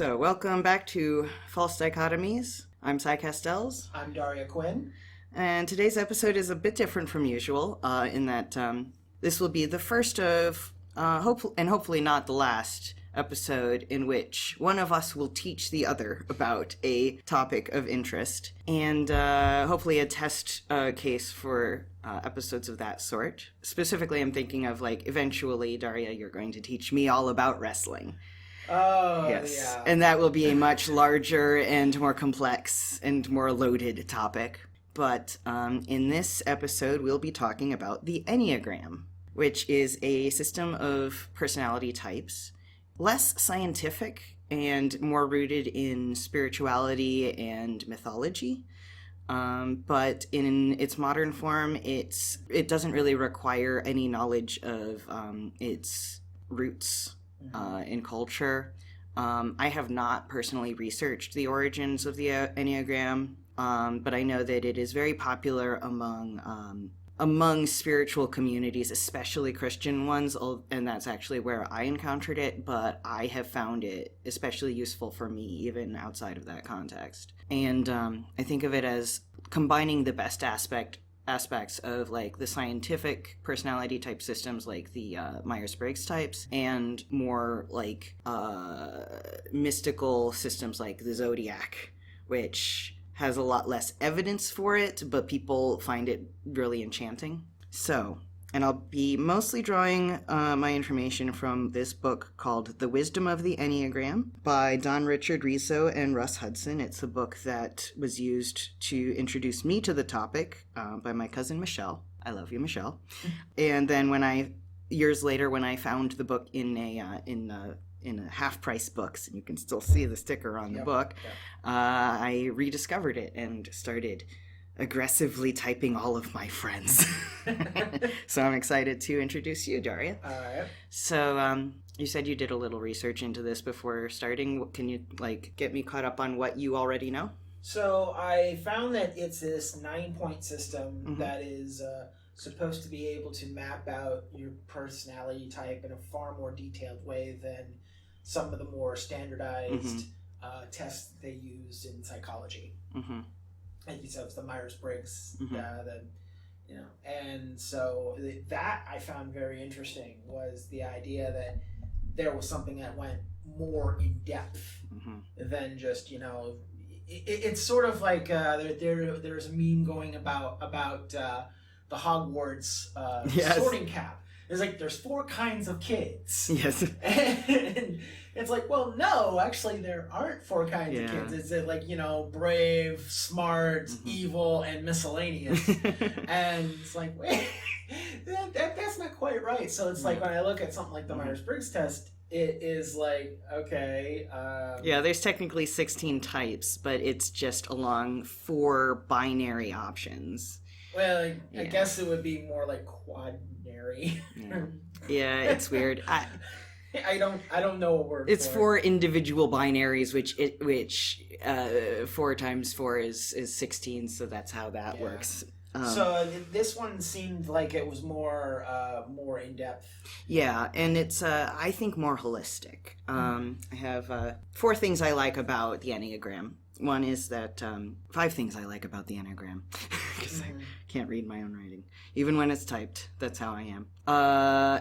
So, welcome back to False Dichotomies. I'm Cy Castells. I'm Daria Quinn. And today's episode is a bit different from usual in that this will be the first of, hopefully not the last, episode in which one of us will teach the other about a topic of interest, and hopefully a test case for episodes of that sort. Specifically, I'm thinking of, eventually, Daria, you're going to teach me all about wrestling. Oh, yes. yeah. And that will be a much larger and more complex and more loaded topic. But in this episode, we'll be talking about the Enneagram, which is a system of personality types, less scientific and more rooted in spirituality and mythology. But in its modern form, it doesn't really require any knowledge of its roots in culture. I have not personally researched the origins of the Enneagram, but I know that it is very popular among spiritual communities, especially Christian ones, and that's actually where I encountered it, but I have found it especially useful for me, even outside of that context. And I think of it as combining the best aspects of the scientific personality type systems like the Myers-Briggs types and more mystical systems like the Zodiac, which has a lot less evidence for it, but people find it really enchanting. So, and I'll be mostly drawing my information from this book called The Wisdom of the Enneagram by Don Richard Riso and Russ Hudson. It's a book that was used to introduce me to the topic by my cousin Michelle. I love you, Michelle. And then years later, when I found the book in a half-price books, and you can still see the sticker on the book, I rediscovered it and started aggressively typing all of my friends. So I'm excited to introduce you, Daria. All right. So you said you did a little research into this before starting. Can you get me caught up on what you already know? So I found that it's this 9-point system that is supposed to be able to map out your personality type in a far more detailed way than some of the more standardized tests they use in psychology. Like you said, it's the Myers-Briggs, and so that I found very interesting was the idea that there was something that went more in depth than just, it's sort of like there's a meme going about the Hogwarts sorting cap. There's 4 kinds of kids. Yes. And it's like, well, no, actually there aren't 4 kinds of kids. It's brave, smart, evil, and miscellaneous. And it's like, wait, that's not quite right. So it's like when I look at something like the Myers-Briggs test, it is like, okay. There's technically 16 types, but it's just along 4 binary options. Well, I guess it would be more like quadnary. Yeah, it's weird. I don't know a word. It's for 4 individual binaries, which 4 times 4 is 16, so that's how that works. So this one seemed like it was more in depth. Yeah, and it's I think more holistic. I have 4 things I like about the Enneagram. One is that 5 things I like about the Enneagram, because I can't read my own writing. Even when it's typed, that's how I am.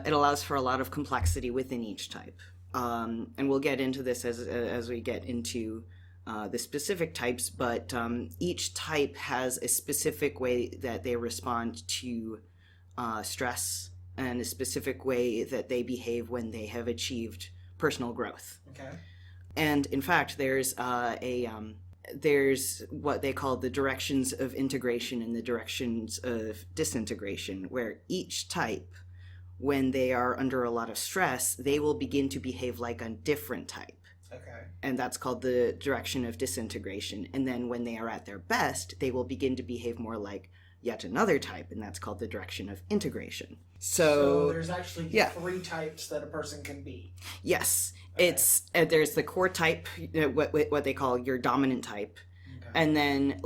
It allows for a lot of complexity within each type. And we'll get into this as we get into the specific types, but each type has a specific way that they respond to stress and a specific way that they behave when they have achieved personal growth. Okay. And in fact, there's what they call the directions of integration and the directions of disintegration, where each type, when they are under a lot of stress, they will begin to behave like a different type. Okay. And that's called the direction of disintegration. And then when they are at their best, they will begin to behave more like yet another type, and that's called the direction of integration. So there's actually 3 types that a person can be. Yes. Okay. It's there's the core type, what they call your dominant type. Okay. And then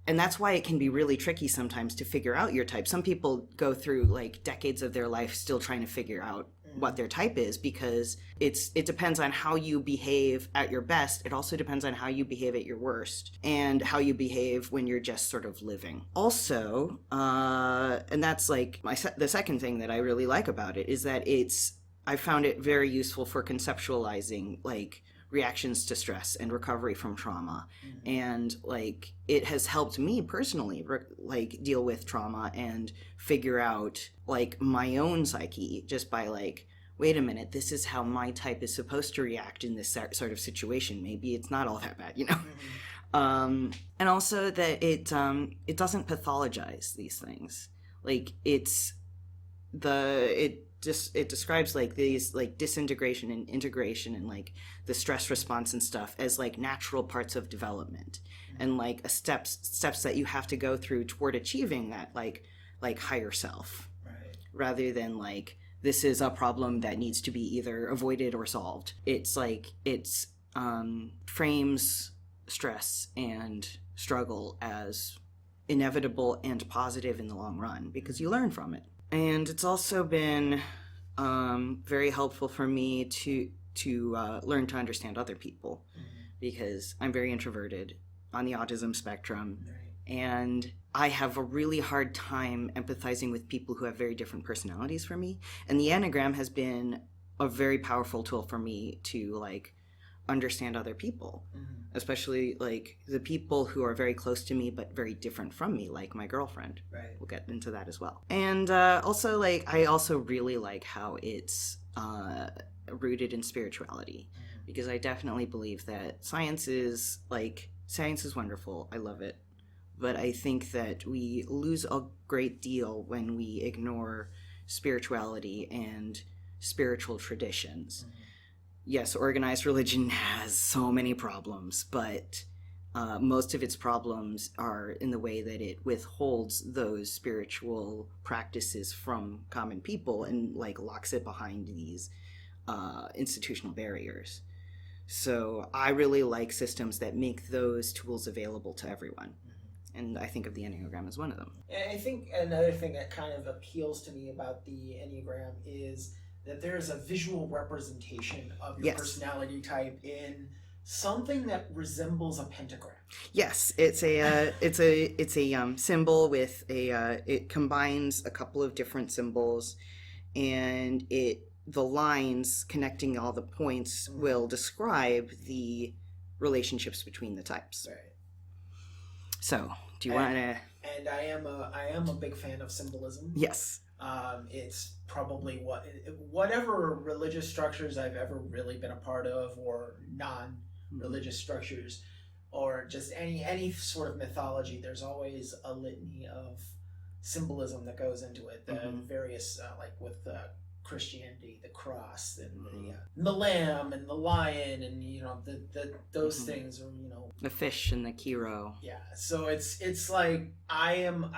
and that's why it can be really tricky sometimes to figure out your type. Some people go through decades of their life still trying to figure out what their type is, because it depends on how you behave at your best. It also depends on how you behave at your worst, and how you behave when you're just sort of living. Also, and that's like the second thing that I really like about it, is that I found it very useful for conceptualizing like reactions to stress and recovery from trauma. And like it has helped me personally like deal with trauma and figure out like my own psyche, just by like, wait a minute, this is how my type is supposed to react in this sort of situation. Maybe it's not all that bad, you know. And also that it doesn't pathologize these things. Like it describes like these like disintegration and integration and like the stress response and stuff as like natural parts of development, and like steps that you have to go through toward achieving that like higher self, Right. rather than like this is a problem that needs to be either avoided or solved. It's like frames stress and struggle as inevitable and positive in the long run, because you learn from it. And it's also been very helpful for me to learn to understand other people, because I'm very introverted on the autism spectrum, Right. and I have a really hard time empathizing with people who have very different personalities from me. And the Enneagram has been a very powerful tool for me to like understand other people, especially like the people who are very close to me but very different from me, like my girlfriend. Right. We'll get into that as well. And also like I also really like how it's rooted in spirituality, because I definitely believe that science is wonderful. I love it. But I think that we lose a great deal when we ignore spirituality and spiritual traditions. Yes, organized religion has so many problems, but most of its problems are in the way that it withholds those spiritual practices from common people and like locks it behind these institutional barriers. So I really like systems that make those tools available to everyone. And I think of the Enneagram as one of them. And I think another thing that kind of appeals to me about the Enneagram is that there is a visual representation of your personality type in something that resembles a pentagram. Yes, it's a symbol with it combines a couple of different symbols, and the lines connecting all the points will describe the relationships between the types. Right. So, do you want to? And I am a big fan of symbolism. Yes. It's probably whatever religious structures I've ever really been a part of, or non-religious structures, or just any sort of mythology. There's always a litany of symbolism that goes into it. The various like with Christianity, the cross, and the lamb and the lion, and those things, or the fish and the Kiro. Yeah, so it's like I am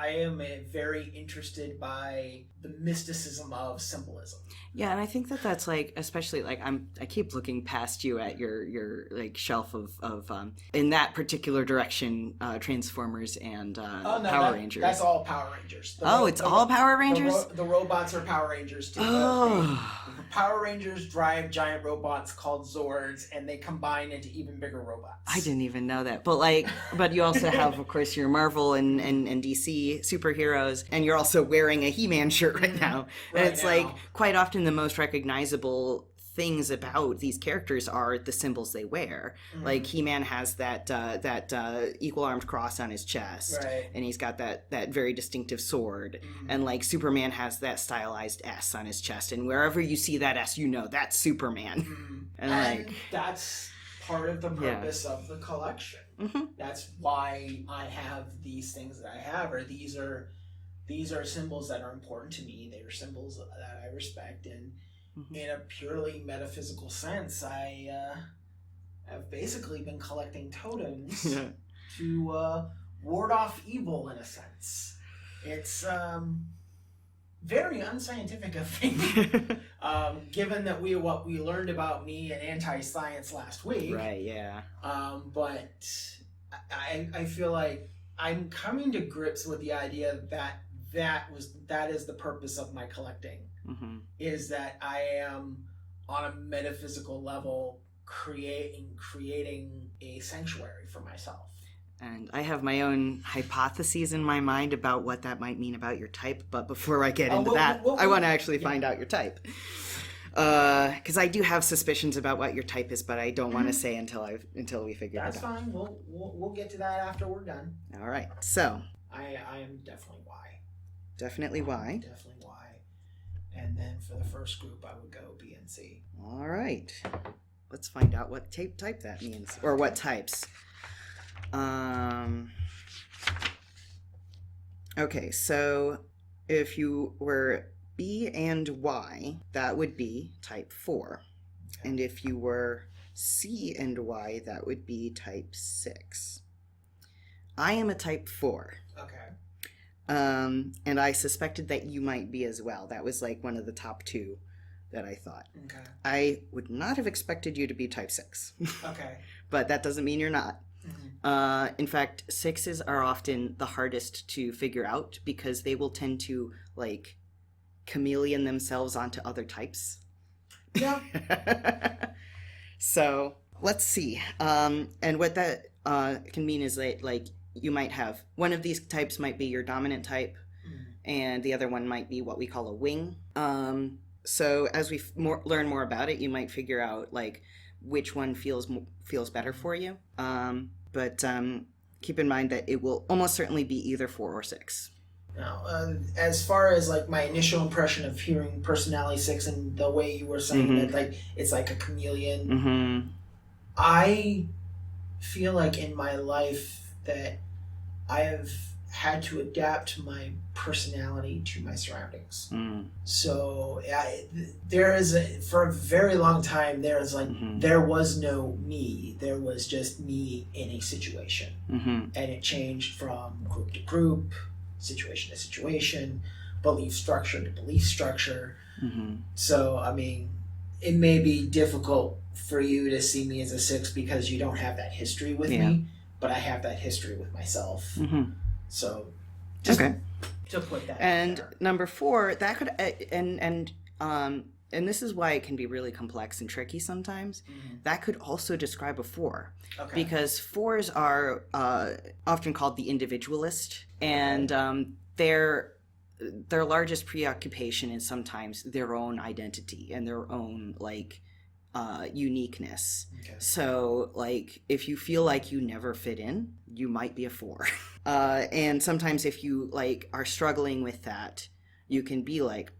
very interested by the mysticism of symbolism. Yeah, and I think that's like, especially like I keep looking past you at your like shelf of in that particular direction, Transformers and Power Rangers. That's all Power Rangers. It's all Power Rangers? The robots are Power Rangers too. The Power Rangers drive giant robots called Zords, and they combine into even bigger robots. I didn't even know that. But you also have, of course, your Marvel and DC superheroes, and you're also wearing a He-Man shirt right now. And it's like quite often the most recognizable things about these characters are the symbols they wear. Like He-Man has that equal armed cross on his chest, and he's got that very distinctive sword, and like Superman has that stylized S on his chest, and wherever you see that S, that's Superman. And that's part of the purpose of the collection. That's why I have these things that I have, or these are symbols that are important to me. They are symbols that I respect, and in a purely metaphysical sense, I have basically been collecting totems to ward off evil, in a sense. It's very unscientific of thing, given that what we learned about me and anti-science last week. Right, yeah. But I feel like I'm coming to grips with the idea that is the purpose of my collecting. is that I am on a metaphysical level creating a sanctuary for myself. And I have my own hypotheses in my mind about what that might mean about your type, but before I get into that, I want to actually find out your type. Because I do have suspicions about what your type is, but I don't want to say until we figure it out. That's fine. We'll get to that after we're done. All right. So I am definitely Y. Definitely Y. Definitely Y. And then for the first group, I would go B and C. All right. Let's find out what type that means, or what types. Okay, so if you were B and Y, that would be type 4. Okay. And if you were C and Y, that would be type 6. I am a type 4. Okay. And I suspected that you might be as well. That was like one of the top 2 that I thought. Okay. I would not have expected you to be type 6. Okay. But that doesn't mean you're not. Mm-hmm. In fact, 6s are often the hardest to figure out because they will tend to like chameleon themselves onto other types. Yeah. So let's see. And what that can mean is that like you might have one of these types might be your dominant type, and the other one might be what we call a wing. So as we learn more about it, you might figure out like which one feels better for you. But keep in mind that it will almost certainly be either 4 or 6. Now, as far as like my initial impression of hearing personality 6 and the way you were saying that like it's like a chameleon, I feel like in my life that I have had to adapt my personality to my surroundings. So for a very long time there was no me. There was just me in a situation, and it changed from group to group, situation to situation, belief structure to belief structure. So I mean, it may be difficult for you to see me as a 6 because you don't have that history with me, but I have that history with myself. So just to put that and there. Number 4, that could and this is why it can be really complex and tricky sometimes. That could also describe a 4, because 4s are often called the individualist, and their largest preoccupation is sometimes their own identity and their own like uniqueness. So like if you feel like you never fit in, you might be a 4. And sometimes if you like are struggling with that, you can be like,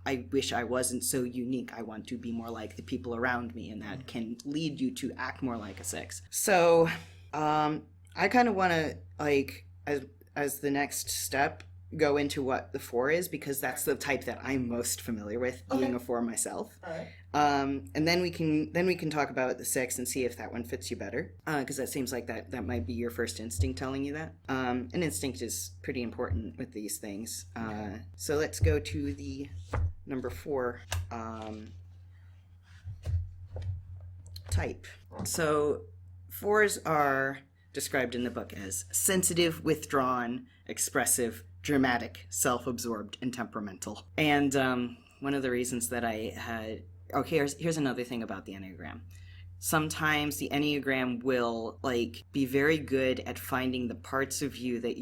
I wish I wasn't so unique. I want to be more like the people around me, and that can lead you to act more like a 6. So I kind of want to like as the next step go into what the 4 is, because that's the type that I'm most familiar with, being a 4 myself. All right. And then we can talk about the 6 and see if that one fits you better, because that seems like that might be your first instinct telling you that. An instinct is pretty important with these things. So let's go to the number 4 type. So 4s are described in the book as sensitive, withdrawn, expressive, dramatic, self-absorbed, and temperamental. And one of the reasons that I had... Okay, here's another thing about the Enneagram. Sometimes the Enneagram will like be very good at finding the parts of you that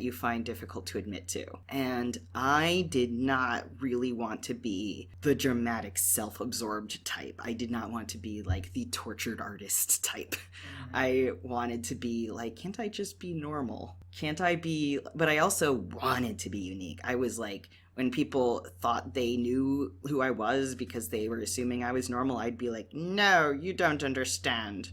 you find difficult to admit to. And I did not really want to be the dramatic, self-absorbed type. I did not want to be like the tortured artist type. I wanted to be like, can't I just be normal? Can't I be... But I also wanted to be unique. I was like, when people thought they knew who I was because they were assuming I was normal, I'd be like, no, you don't understand.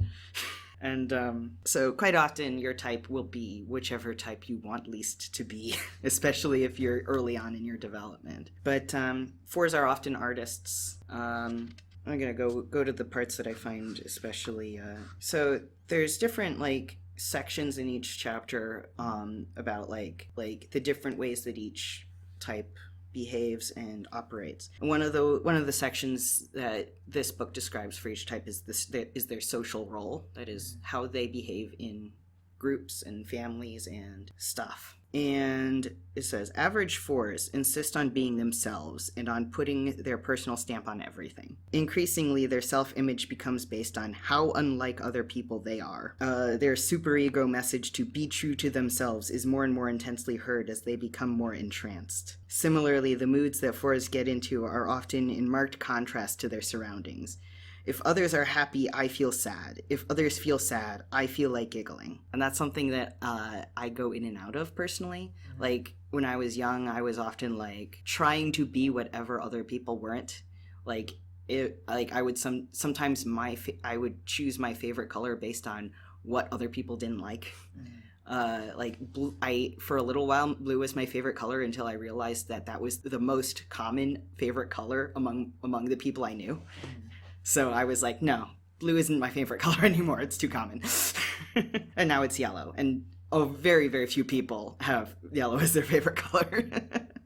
And so quite often your type will be whichever type you want least to be, especially if you're early on in your development. But 4s are often artists. I'm going to go to the parts that I find especially... So there's different like sections in each chapter about like the different ways that each type behaves and operates. And one of the sections that this book describes for each type is their social role. That is how they behave in groups and families and stuff. And it says, average fours insist on being themselves and on putting their personal stamp on everything. Increasingly, their self-image becomes based on how unlike other people they are. Their superego message to be true to themselves is more and more intensely heard as they become more entranced. Similarly, the moods that fours get into are often in marked contrast to their surroundings. If others are happy, I feel sad. If others feel sad, I feel like giggling. And that's something that I go in and out of personally. Like, when I was young, I was often, like, trying to be whatever other people weren't. Like, I would sometimes I would choose my favorite color based on what other people didn't like. Like, blue, for a little while, blue was my favorite color until I realized that was the most common favorite color among the people I knew. So I was like, no, blue isn't my favorite color anymore. It's too common. And now it's yellow. And very, very few people have yellow as their favorite color.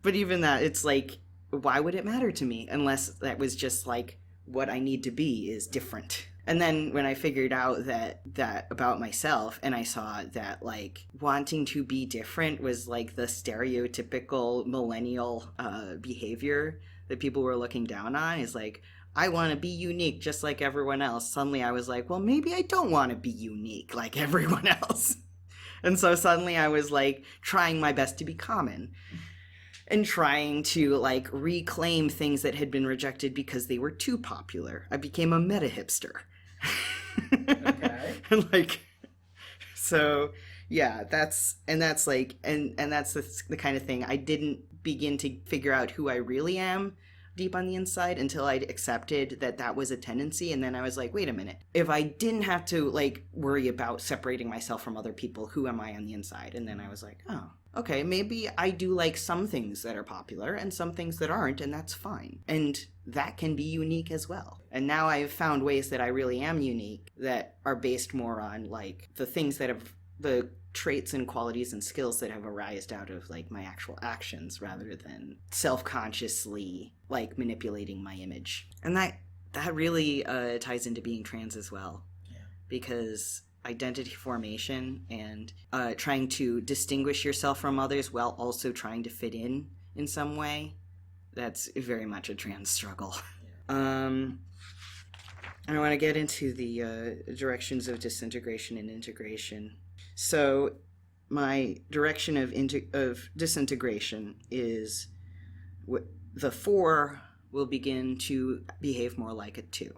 But even that, it's like, why would it matter to me? Unless that was just like, what I need to be is different. And then when I figured out that about myself, and I saw that, like, wanting to be different was like the stereotypical millennial behavior that people were looking down on, is like, I want to be unique just like everyone else. Suddenly I was like, well, maybe I don't want to be unique like everyone else. And so suddenly I was like trying my best to be common and trying to like reclaim things that had been rejected because they were too popular. I became a meta hipster. Okay. And like, so yeah, that's like, and that's the kind of thing I didn't begin to figure out who I really am deep on the inside until I'd accepted that was a tendency. And then I was like, wait a minute, if I didn't have to like worry about separating myself from other people, who am I on the inside? And then I was like, oh, okay, maybe I do like some things that are popular and some things that aren't, and that's fine. And that can be unique as well. And now I've found ways that I really am unique that are based more on like the things that have the traits and qualities and skills that have arisen out of like my actual actions rather than self-consciously like manipulating my image. And that really ties into being trans as well. Yeah. Because identity formation and trying to distinguish yourself from others while also trying to fit in some way, that's very much a trans struggle. Yeah. I want to get into the directions of disintegration and integration. So my direction of disintegration is the 4 will begin to behave more like a 2.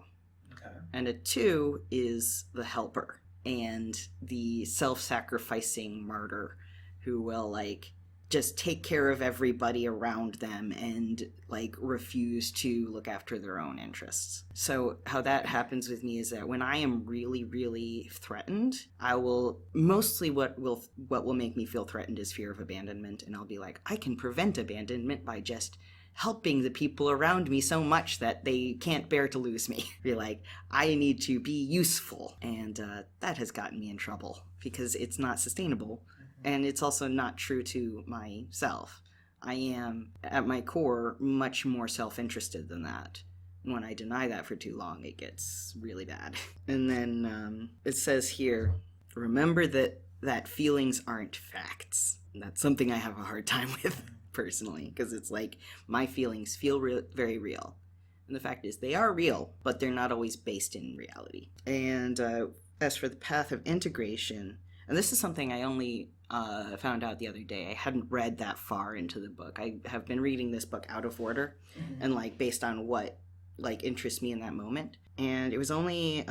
Okay. And a 2 is the helper and the self-sacrificing martyr who will like just take care of everybody around them and like refuse to look after their own interests. So how that happens with me is that when I am really, really threatened, I will mostly what will make me feel threatened is fear of abandonment. And I'll be like, I can prevent abandonment by just helping the people around me so much that they can't bear to lose me. Be like, I need to be useful. And that has gotten me in trouble because it's not sustainable. And it's also not true to myself. I am, at my core, much more self-interested than that. And when I deny that for too long, it gets really bad. And then it says here, remember that feelings aren't facts. And that's something I have a hard time with, personally, because it's like, my feelings feel very real. And the fact is, they are real, but they're not always based in reality. And as for the path of integration, and this is something I only found out the other day. I hadn't read that far into the book. I have been reading this book out of order and like based on what like interests me in that moment. And it was only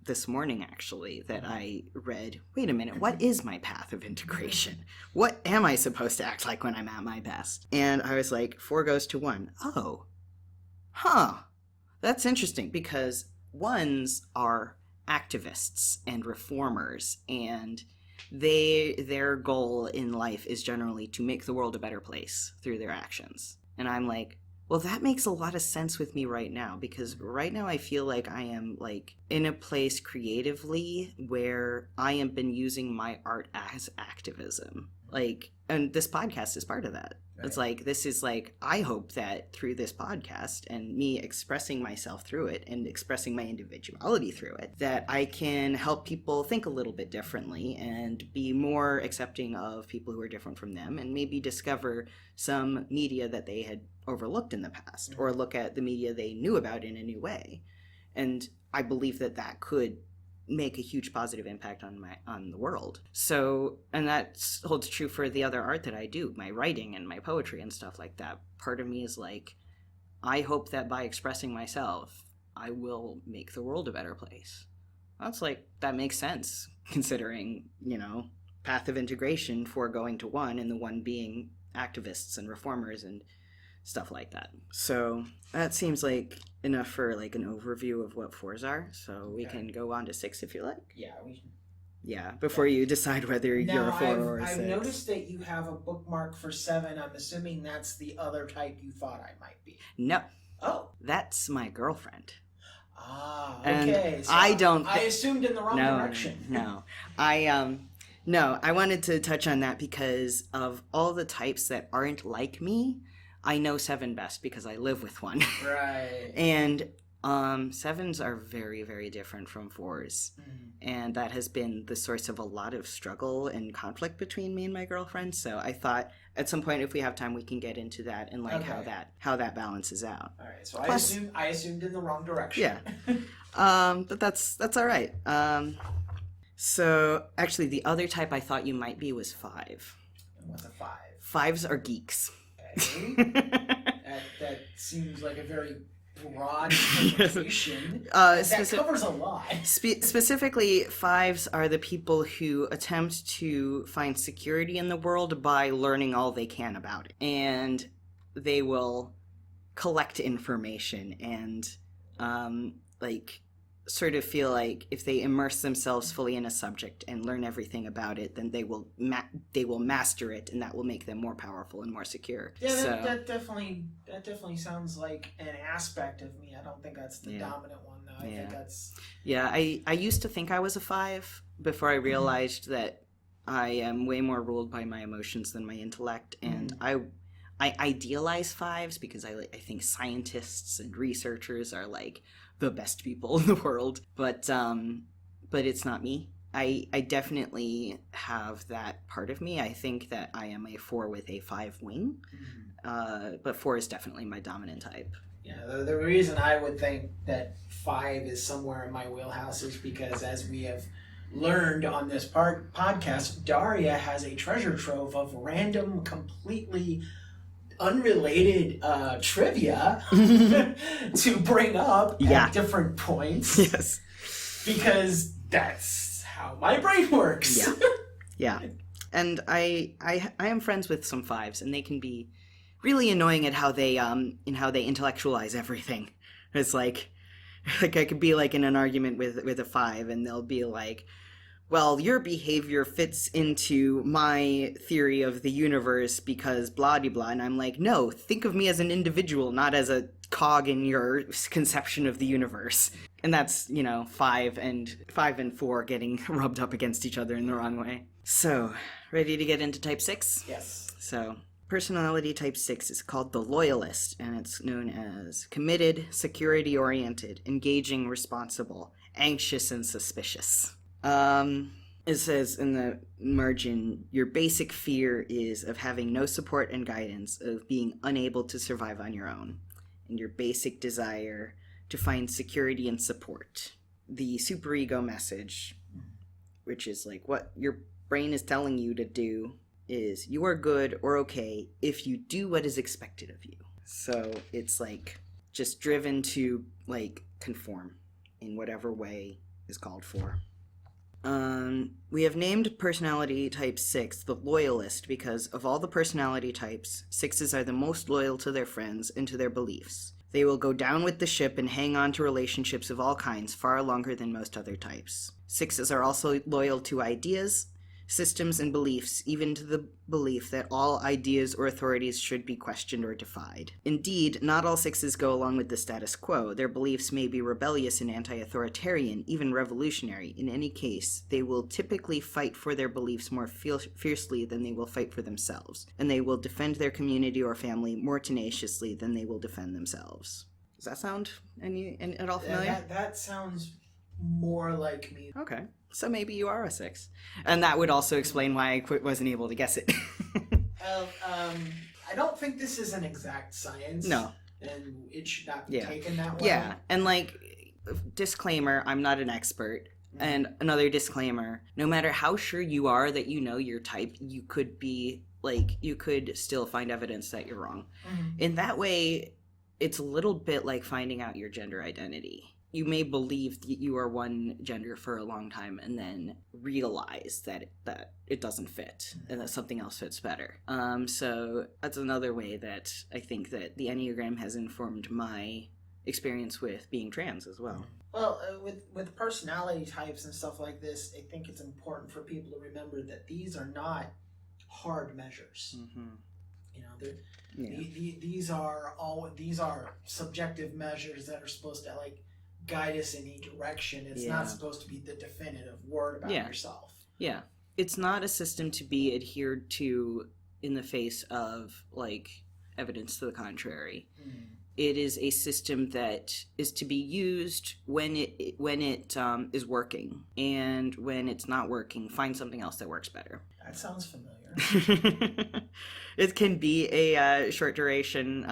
this morning actually that I read, wait a minute, what is my path of integration? What am I supposed to act like when I'm at my best? And I was like, 4 goes to 1. Oh, that's interesting because 1s are activists and reformers, and their goal in life is generally to make the world a better place through their actions. And I'm like, well, that makes a lot of sense with me right now, because right now I feel like I am like in a place creatively where I have been using my art as activism. Like, and this podcast is part of that. Right. It's like, this is like, I hope that through this podcast and me expressing myself through it and expressing my individuality through it, that I can help people think a little bit differently and be more accepting of people who are different from them, and maybe discover some media that they had overlooked in the past, or look at the media they knew about in a new way. And I believe that that could make a huge positive impact on the world. So, and that holds true for the other art that I do, my writing and my poetry and stuff like that. Part of me is like, I hope that by expressing myself, I will make the world a better place. That's like, that makes sense, considering, you know, path of integration for going to one, and the one being activists and reformers and stuff like that. So that seems like enough for like an overview of what 4s are. So we can go on to 6 if you like. Yeah, we should. Yeah, before you decide whether you're a 4 or a 6. I've noticed that you have a bookmark for 7. I'm assuming that's the other type you thought I might be. No. Oh. That's my girlfriend. Ah, And okay. So I assumed in the wrong direction. No. I wanted to touch on that because of all the types that aren't like me. I know 7 best because I live with one. Right. And 7s are very, very different from 4s. Mm. And that has been the source of a lot of struggle and conflict between me and my girlfriend. So I thought at some point, if we have time, we can get into that and like how that balances out. All right. So Plus, I assumed in the wrong direction. Yeah. But that's all right. So actually, the other type I thought you might be was 5. And what's a 5? 5s are geeks. Okay. that seems like a very broad interpretation. That covers a lot. Specifically, 5s are the people who attempt to find security in the world by learning all they can about it. And they will collect information and sort of feel like if they immerse themselves fully in a subject and learn everything about it, then they will master it, and that will make them more powerful and more secure. Yeah, that definitely sounds like an aspect of me. I don't think that's the dominant one, though. I think that's... Yeah, I used to think I was a 5 before I realized that I am way more ruled by my emotions than my intellect, and I idealize 5s because I think scientists and researchers are like the best people in the world, but it's not me. I definitely have that part of me. I think that I am a 4 with a 5 wing, but 4 is definitely my dominant type. Yeah, the reason I would think that 5 is somewhere in my wheelhouse is because, as we have learned on this podcast, Daria has a treasure trove of random, completely unrelated trivia to bring up at different points. Yes. Because that's how my brain works. Yeah. And I am friends with some 5s, and they can be really annoying at how they intellectualize everything. It's like I could be like in an argument with a 5, and they'll be like, well, your behavior fits into my theory of the universe because blah, blah, blah. And I'm like, no, think of me as an individual, not as a cog in your conception of the universe. And that's, 5 and 4 getting rubbed up against each other in the wrong way. So, ready to get into type 6? Yes. So, personality type 6 is called the loyalist, and it's known as committed, security-oriented, engaging, responsible, anxious, and suspicious. It says in the margin, your basic fear is of having no support and guidance, of being unable to survive on your own, and your basic desire to find security and support. The superego message, which is like what your brain is telling you to do, is you are good or okay if you do what is expected of you. So it's like just driven to like conform in whatever way is called for. We have named personality type 6 the loyalist because of all the personality types, 6s are the most loyal to their friends and to their beliefs. They will go down with the ship and hang on to relationships of all kinds far longer than most other types. 6s are also loyal to ideas. systems and beliefs, even to the belief that all ideas or authorities should be questioned or defied. Indeed, not all sixes go along with the status quo. Their beliefs may be rebellious and anti-authoritarian, even revolutionary. In any case, they will typically fight for their beliefs more fiercely than they will fight for themselves, and they will defend their community or family more tenaciously than they will defend themselves. Does that sound at all familiar? That sounds more like me. Okay, so maybe you are a 6. And that would also explain why I wasn't able to guess it. I don't think this is an exact science. No. And it should not be taken that way. Yeah, and like, disclaimer, I'm not an expert. And another disclaimer, no matter how sure you are that you know your type, you could still find evidence that you're wrong. In that way, it's a little bit like finding out your gender identity. You may believe that you are one gender for a long time and then realize that it doesn't fit and that something else fits better. So that's another way that I think that the Enneagram has informed my experience with being trans as well. Well, with personality types and stuff like this, I think it's important for people to remember that these are not hard measures. You know, these are subjective measures that are supposed to like guide us in a direction. It's not supposed to be the definitive word about yourself. Yeah. It's not a system to be adhered to in the face of like evidence to the contrary. It is a system that is to be used when it is working, and when it's not working, find something else that works better. That sounds familiar. It can be a short duration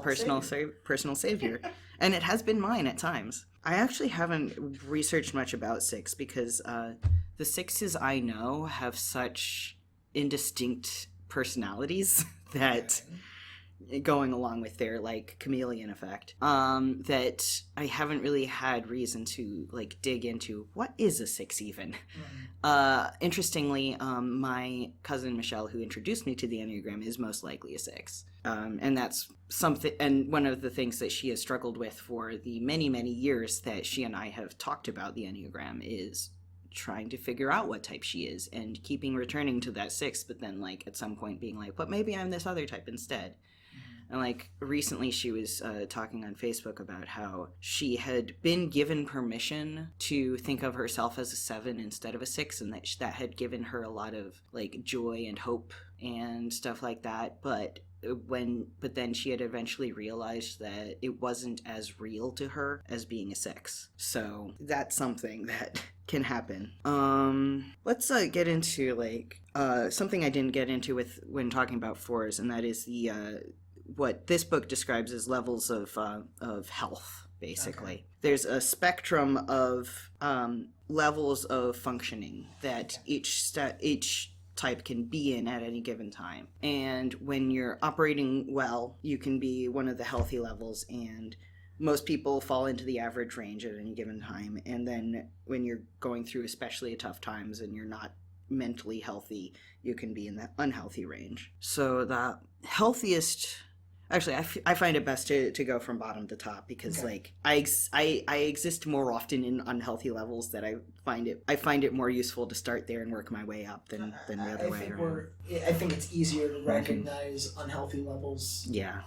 personal savior. And it has been mine at times. I actually haven't researched much about 6 because the 6s I know have such indistinct personalities that going along with their like chameleon effect, that I haven't really had reason to like dig into what is a 6 even. Interestingly, my cousin Michelle, who introduced me to the Enneagram, is most likely a 6. And that's something, and one of the things that she has struggled with for the many, many years that she and I have talked about the Enneagram is trying to figure out what type she is and keeping returning to that 6, but then like at some point being like, but maybe I'm this other type instead. And like recently she was talking on Facebook about how she had been given permission to think of herself as a 7 instead of a 6, and that had given her a lot of like joy and hope and stuff like that. But then she had eventually realized that it wasn't as real to her as being a 6. So that's something that can happen. Let's get into like something I didn't get into when talking about 4s, and that is the what this book describes as levels of health, basically. Okay. There's a spectrum of levels of functioning that each type can be in at any given time. And when you're operating well, you can be one of the healthy levels, and most people fall into the average range at any given time. And then when you're going through especially tough times and you're not mentally healthy, you can be in the unhealthy range. So the healthiest... Actually, I find it best to go from bottom to top because like I exist more often in unhealthy levels that I find it more useful to start there and work my way up than the other way around. I think it's easier to recognize unhealthy levels. Yeah.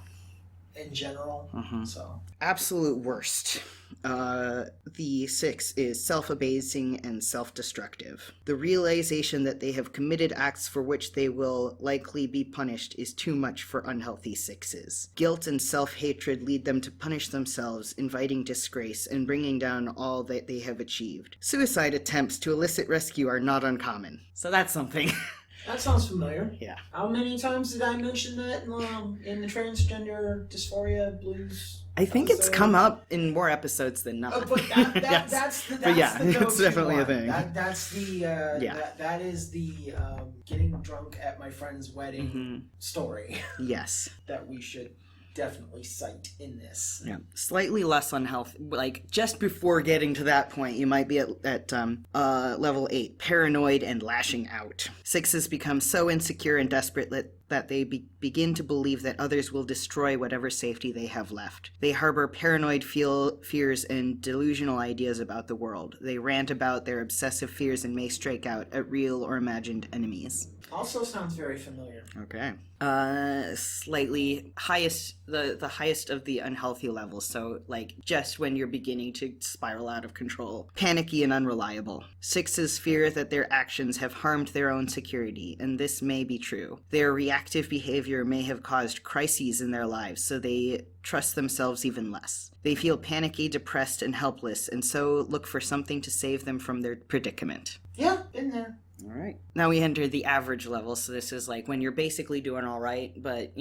In general. So absolute worst. The 6 is self-abasing and self-destructive. The realization that they have committed acts for which they will likely be punished is too much for unhealthy 6s. Guilt and self-hatred lead them to punish themselves, inviting disgrace and bringing down all that they have achieved. Suicide attempts to elicit rescue are not uncommon. So that's something. That sounds familiar. Yeah. How many times did I mention that in the transgender dysphoria blues? I think it's come up in more episodes than not. But that's the it's definitely a thing. That is the getting drunk at my friend's wedding story. Yes. That we should definitely cite in this. Yeah, slightly less unhealthy. Like just before getting to that point, you might be at level 8, paranoid and lashing out. 6s become so insecure and desperate that that they begin to believe that others will destroy whatever safety they have left. They harbor paranoid fears and delusional ideas about the world. They rant about their obsessive fears and may strike out at real or imagined enemies. Also sounds very familiar. Okay. Slightly highest, the highest of the unhealthy levels. So, like, just when you're beginning to spiral out of control. Panicky and unreliable. 6s fear that their actions have harmed their own security, and this may be true. Their reactive behavior may have caused crises in their lives, so they trust themselves even less. They feel panicky, depressed, and helpless, and so look for something to save them from their predicament. Yeah, been there. All right. Now we enter the average level. So this is like when you're basically doing all right, but,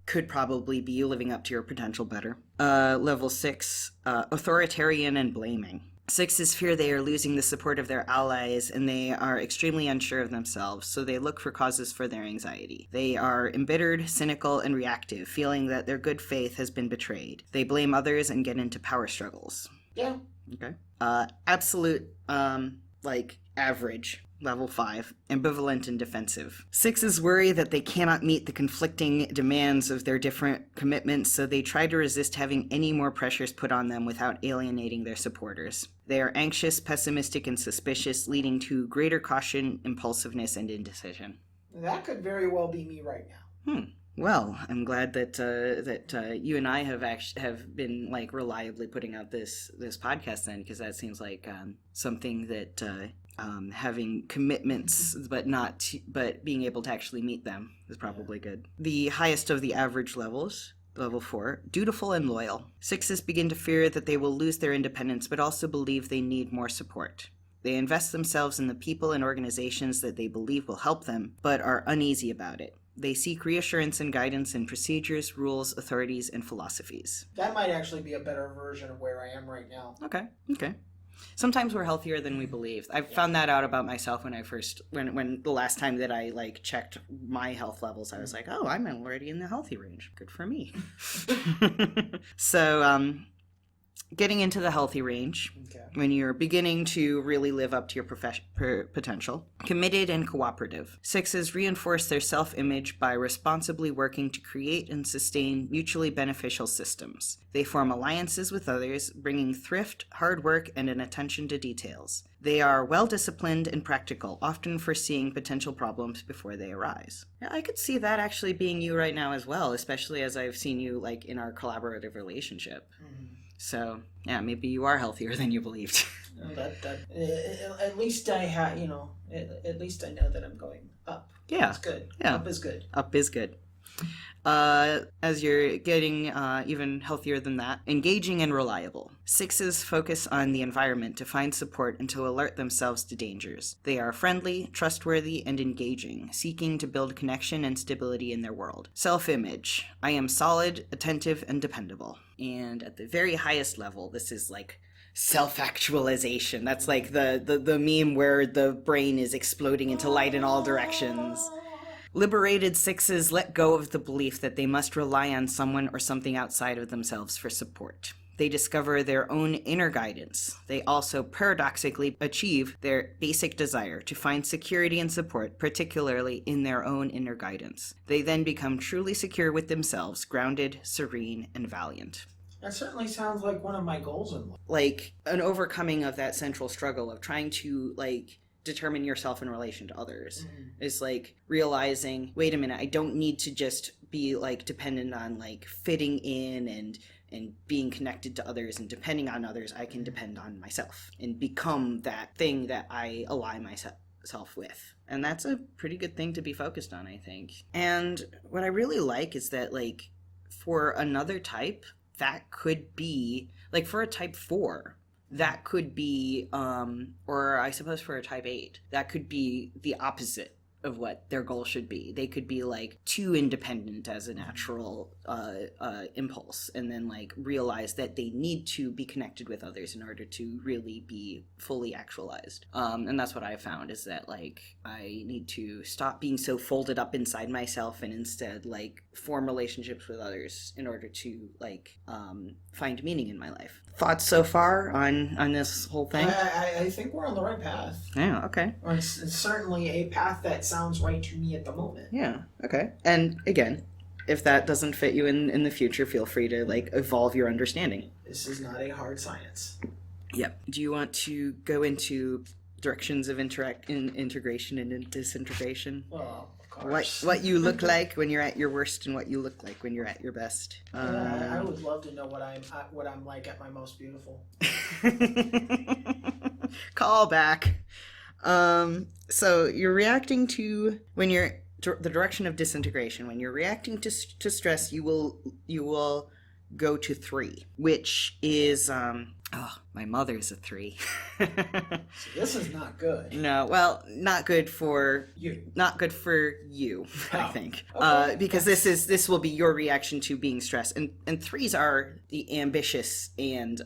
could probably be living up to your potential better. Level 6, authoritarian and blaming. 6s fear they are losing the support of their allies, and they are extremely unsure of themselves, so they look for causes for their anxiety. They are embittered, cynical, and reactive, feeling that their good faith has been betrayed. They blame others and get into power struggles. Yeah. Okay. Absolute, average. Level 5, ambivalent and defensive. 6s worry that they cannot meet the conflicting demands of their different commitments, so they try to resist having any more pressures put on them without alienating their supporters. They are anxious, pessimistic, and suspicious, leading to greater caution, impulsiveness, and indecision. That could very well be me right now. Well, I'm glad that you and I have been reliably putting out this podcast then, because that seems like something that having commitments but being able to actually meet them is probably good. The highest of the average levels, level 4, dutiful and loyal. 6s begin to fear that they will lose their independence, but also believe they need more support. They invest themselves in the people and organizations that they believe will help them, but are uneasy about it. They seek reassurance and guidance in procedures, rules, authorities, and philosophies. That might actually be a better version of where I am right now. Okay. Sometimes we're healthier than we believe. I found that out about myself when the last time that I checked my health levels, I was like, oh, I'm already in the healthy range. Good for me. So, getting into the healthy range, when you're beginning to really live up to your potential. Committed and cooperative. 6s reinforce their self-image by responsibly working to create and sustain mutually beneficial systems. They form alliances with others, bringing thrift, hard work, and an attention to details. They are well-disciplined and practical, often foreseeing potential problems before they arise. Yeah, I could see that actually being you right now as well, especially as I've seen you in our collaborative relationship. So, yeah, maybe you are healthier than you believed. At least I have, at least I know that I'm going up. Yeah. That's good. Yeah. Up is good. Up is good. As you're getting even healthier than that, engaging and reliable. 6s focus on the environment to find support and to alert themselves to dangers. They are friendly, trustworthy, and engaging, seeking to build connection and stability in their world. Self-image. I am solid, attentive, and dependable. And at the very highest level, this is self-actualization. That's the meme where the brain is exploding into light in all directions. Liberated 6s let go of the belief that they must rely on someone or something outside of themselves for support. They discover their own inner guidance. They also paradoxically achieve their basic desire to find security and support, particularly in their own inner guidance. They then become truly secure with themselves, grounded, serene, and valiant. That certainly sounds like one of my goals in life. An overcoming of that central struggle of trying to, determine yourself in relation to others. Is realizing, wait a minute, I don't need to just be dependent on fitting in and being connected to others and depending on others. I can depend on myself and become that thing that I align myself with. And that's a pretty good thing to be focused on, I think. And what I really like is that for another type, that could be for a type 4, that could be, or I suppose for a type 8, that could be the opposite of what their goal should be. They could be too independent as a natural impulse, and then realize that they need to be connected with others in order to really be fully actualized. And that's what I found, is that I need to stop being so folded up inside myself and instead form relationships with others in order to find meaning in my life. Thoughts so far on this whole thing? I think we're on the right path. Yeah, okay. Or it's certainly a path that sounds right to me at the moment. Yeah. Okay. And again, if that doesn't fit you in the future, feel free to like evolve your understanding. This is not a hard science. Yep. Do you want to go into directions of integration and disintegration? Well, of course. What you look like when you're at your worst and what you look like when you're at your best. I would love to know what I'm like at my most beautiful. Call back. So you're reacting to when you're the direction of disintegration. When you're reacting to stress, you will go to 3, which is my mother's a 3. So this is not good. No, well, not good for You. Not good for you, I Oh, think, okay. because this will be your reaction to being stressed, and 3s are the ambitious and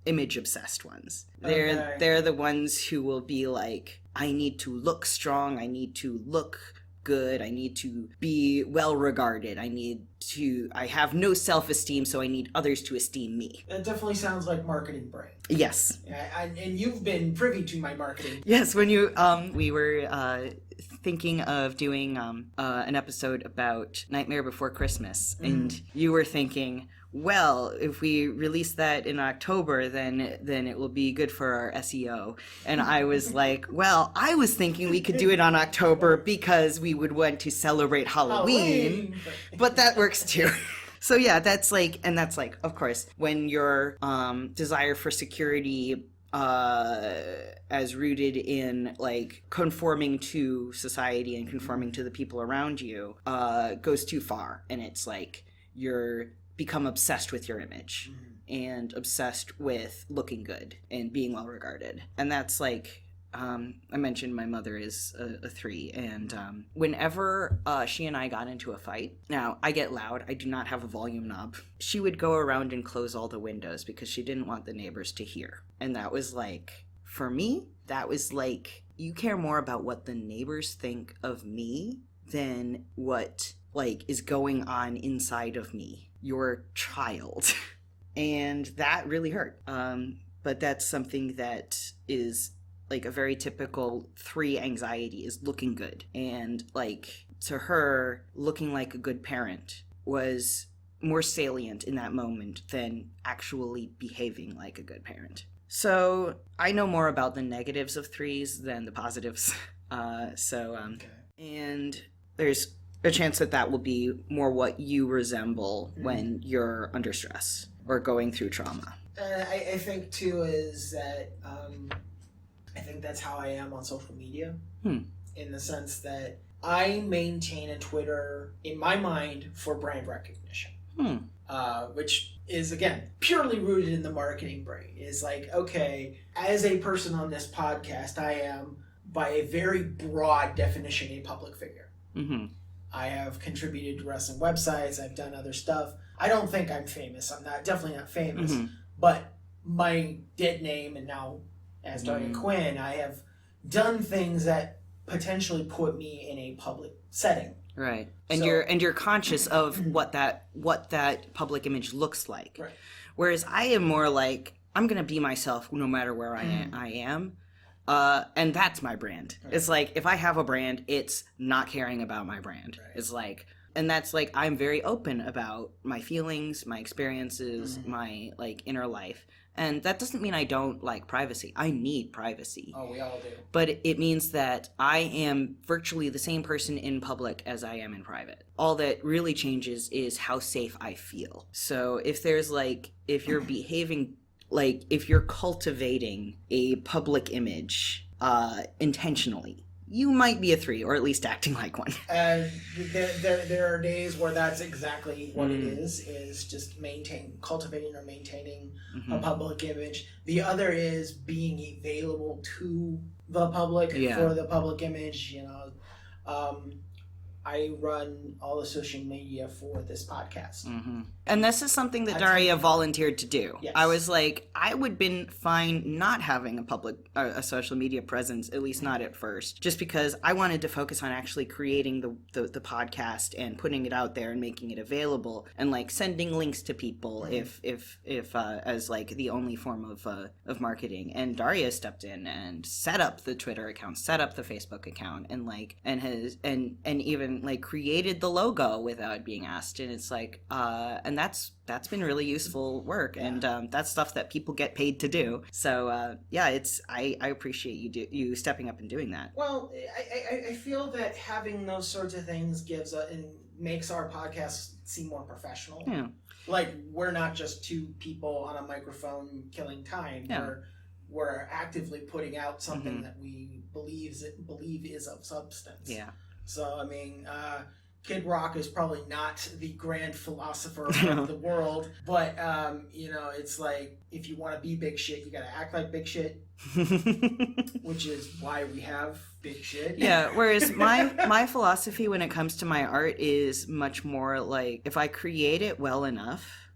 image obsessed ones. They're the ones who will be like, I need to look strong, I need to look good, I need to be well regarded, I have no self-esteem, so I need others to esteem me. That definitely sounds like marketing brain. Yes. And you've been privy to my marketing. Yes, when you we were thinking of doing an episode about Nightmare Before Christmas, and you were thinking, well, if we release that in October, then it will be good for our SEO. And I was like, well, I was thinking we could do it on October because we would want to celebrate Halloween. But that works too. So yeah, that's like, of course, when your desire for security as rooted in like conforming to society and conforming to the people around you goes too far, and it's like you're become obsessed with your image and obsessed with looking good and being well regarded. And that's like I mentioned my mother is a 3, and whenever she and I got into a fight, now I get loud, I do not have a volume knob, she would go around and close all the windows because she didn't want the neighbors to hear. And that was like, for me, that was like, you care more about what the neighbors think of me than what like is going on inside of me, your child. And that really hurt. But that's something that is like a very typical 3 anxiety, is looking good. And like to her, looking like a good parent was more salient in that moment than actually behaving like a good parent. So I know more about the negatives of 3s than the positives. Okay. And there's a chance that will be more what you resemble when you're under stress or going through trauma. I think too is that I think that's how I am on social media, in the sense that I maintain a Twitter in my mind for brand recognition, which is again purely rooted in the marketing brain. Is like, okay, as a person on this podcast, I am by a very broad definition a public figure. I have contributed to wrestling websites. I've done other stuff. I don't think I'm famous. I'm definitely not famous. But my dead name, and now as Daria Quinn, I have done things that potentially put me in a public setting. Right. And you're conscious of what that public image looks like. Right. Whereas I am more like, I'm going to be myself no matter where I am. And that's my brand. Right. It's like, if I have a brand, it's not caring about my brand. Right. It's like, and that's like, I'm very open about my feelings, my experiences, my like inner life. And that doesn't mean I don't like privacy. I need privacy. Oh, we all do. But it means that I am virtually the same person in public as I am in private. All that really changes is how safe I feel. So if there's like, if you're behaving, like if you're cultivating a public image intentionally, you might be a 3, or at least acting like one. There are days where that's exactly what it is just cultivating or maintaining a public image. The other is being available to the public for the public image, I run all the social media for this podcast. Mm-hmm. And this is something that Daria volunteered to do. Yes. I was like, I would been fine not having a social media presence, at least not at first, just because I wanted to focus on actually creating the podcast and putting it out there and making it available and like sending links to people if as like the only form of marketing. And Daria stepped in and set up the Twitter account, set up the Facebook account, and like and even like created the logo without being asked. And it's like and that's been really useful work, and that's stuff that people get paid to do. So it's I appreciate you stepping up and doing that. Well, I feel that having those sorts of things gives and makes our podcast seem more professional. Yeah. Like we're not just two people on a microphone killing time. Yeah. We're actively putting out something that we believe is of substance. Yeah. So I mean, Kid Rock is probably not the grand philosopher of the world, but it's like if you want to be big shit, you got to act like big shit, which is why we have big shit. Yeah. Whereas my philosophy when it comes to my art is much more like if I create it well enough,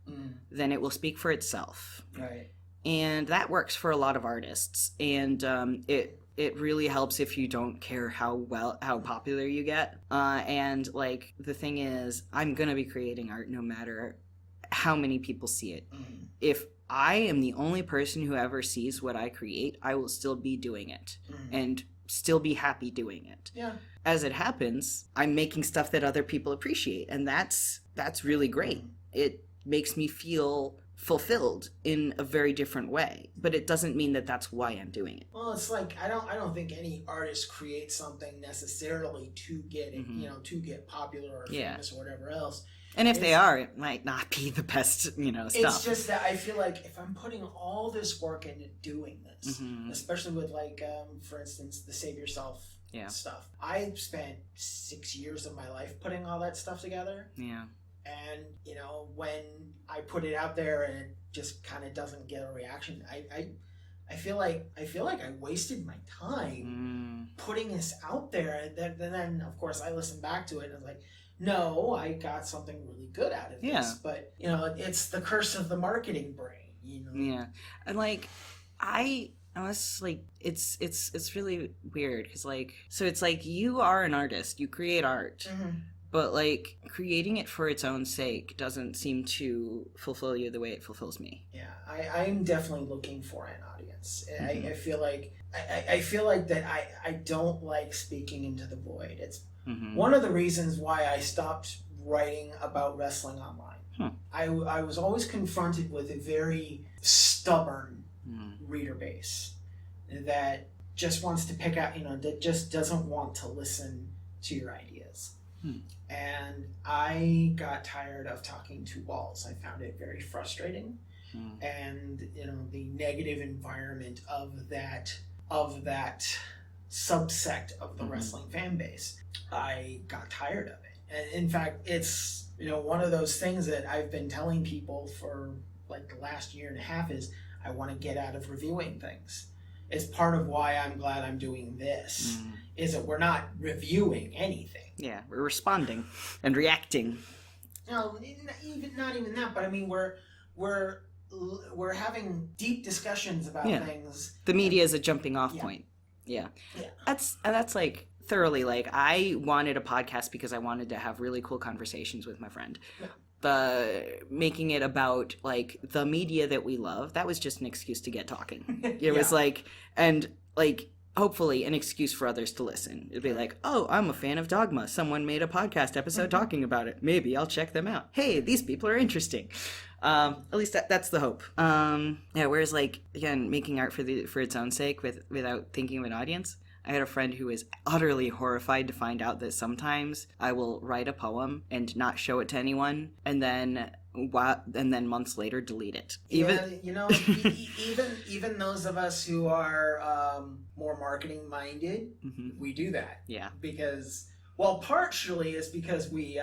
then it will speak for itself. Right. And that works for a lot of artists, and it really helps if you don't care how popular you get. And like the thing is, I'm gonna be creating art no matter how many people see it. If I am the only person who ever sees what I create, I will still be doing it and still be happy doing it. Yeah. As it happens, I'm making stuff that other people appreciate, and that's really great. It makes me feel fulfilled in a very different way, but it doesn't mean that that's why I'm doing it. Well, it's like I don't think any artist creates something necessarily to get it, to get popular or famous or whatever else. And if they are, it might not be the best, stuff. It's just that I feel like if I'm putting all this work into doing this, especially with like, for instance, the Save Yourself stuff, I spent 6 years of my life putting all that stuff together. Yeah. And when I put it out there and it just kind of doesn't get a reaction, I feel like I wasted my time putting this out there. And then of course I listened back to it and I was like, no, I got something really good out of this. But it's the curse of the marketing brain. Yeah, and like I was like, it's really weird because like so it's like you are an artist, you create art. But, like, creating it for its own sake doesn't seem to fulfill you the way it fulfills me. Yeah, I'm definitely looking for an audience. I feel like I feel like that I don't like speaking into the void. It's one of the reasons why I stopped writing about wrestling online. I was always confronted with a very stubborn reader base that just wants to pick out, that just doesn't want to listen to your ideas. And I got tired of talking to walls. I found it very frustrating. And the negative environment of that subsect of the wrestling fan base, I got tired of it. And in fact, it's one of those things that I've been telling people for like the last year and a half is I want to get out of reviewing things. It's part of why I'm glad I'm doing this, is that we're not reviewing anything. Yeah, we're responding and reacting. No, not even that, but I mean we're having deep discussions about things. The media is a jumping off point. Yeah. That's like thoroughly like I wanted a podcast because I wanted to have really cool conversations with my friend. Making it about like the media that we love, that was just an excuse to get talking. It was like, and like hopefully an excuse for others to listen. It'd be like, oh, I'm a fan of Dogma, someone made a podcast episode talking about it, maybe I'll check them out. Hey, these people are interesting. At least that's the hope. Whereas like again, making art for its own sake without thinking of an audience, I had a friend who was utterly horrified to find out that sometimes I will write a poem and not show it to anyone, and then months later delete it. Even those of us who are more marketing minded, we do that. Yeah. Because partially it's because we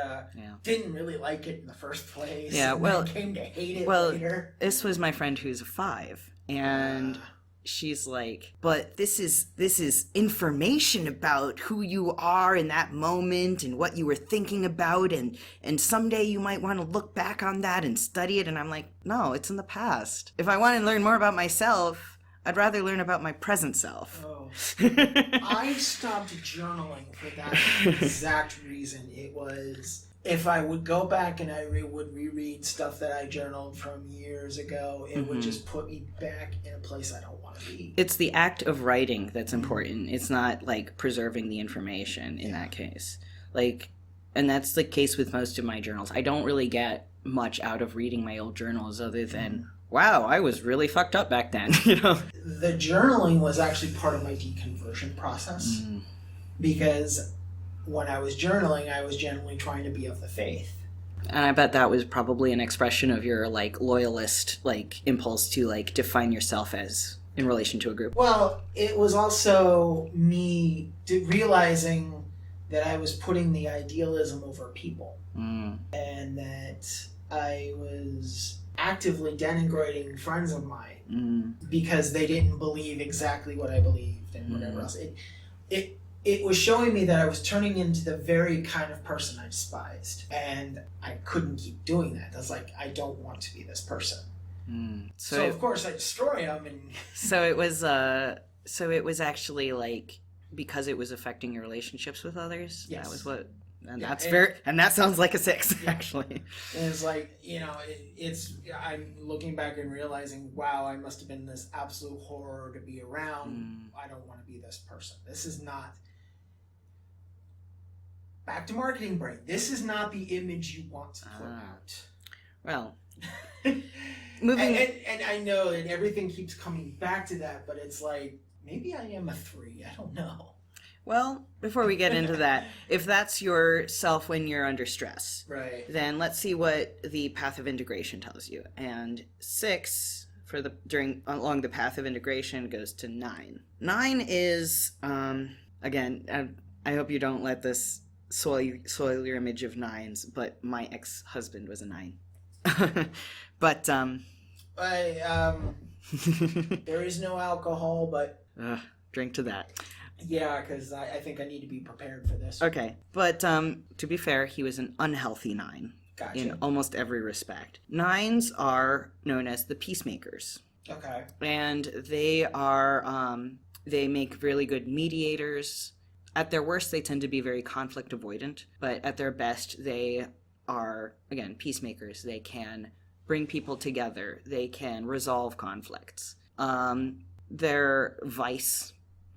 didn't really like it in the first place. Yeah. And came to hate it later. This was my friend who's a 5, and she's like, but this is information about who you are in that moment and what you were thinking about, and someday you might want to look back on that and study it. And I'm like, no, it's in the past. If I want to learn more about myself, I'd rather learn about my present self. Oh. I stopped journaling for that exact reason. It was, if I would go back and I would reread stuff that I journaled from years ago, it would just put me back in a place I don't want to be. It's the act of writing that's important. It's not like preserving the information in that case. Like, and that's the case with most of my journals. I don't really get much out of reading my old journals other than, wow, I was really fucked up back then, you know? The journaling was actually part of my deconversion process because when I was journaling, I was generally trying to be of the faith. And I bet that was probably an expression of your, like, loyalist, like, impulse to, like, define yourself as in relation to a group. Well, it was also me realizing that I was putting the idealism over people. And that I was actively denigrating friends of mine because they didn't believe exactly what I believed and whatever else. It was showing me that I was turning into the very kind of person I despised. And I couldn't keep doing that. I was like, I don't want to be this person. So of course I destroy them. And So it was actually like, because it was affecting your relationships with others? Yes. That was what... And that's very, and that sounds like a 6, actually. And it's like, you know, I'm looking back and realizing, wow, I must have been this absolute horror to be around. I don't want to be this person. This is not, back to marketing brain, this is not the image you want to put out. Well, moving. And I know that everything keeps coming back to that, but it's like, maybe I am a 3. I don't know. Well, before we get into that, if that's your self when you're under stress, right, then let's see what the path of integration tells you. And 6 along the path of integration goes to 9. 9 is again, I hope you don't let this soil your image of 9s, but my ex-husband was a 9. But there is no alcohol, but drink to that. Yeah, because I think I need to be prepared for this. Okay, but to be fair, he was an unhealthy 9 in almost every respect. 9s are known as the peacemakers. Okay. And they are, they make really good mediators. At their worst, they tend to be very conflict avoidant, but at their best, they are, again, peacemakers. They can bring people together. They can resolve conflicts. Their vice,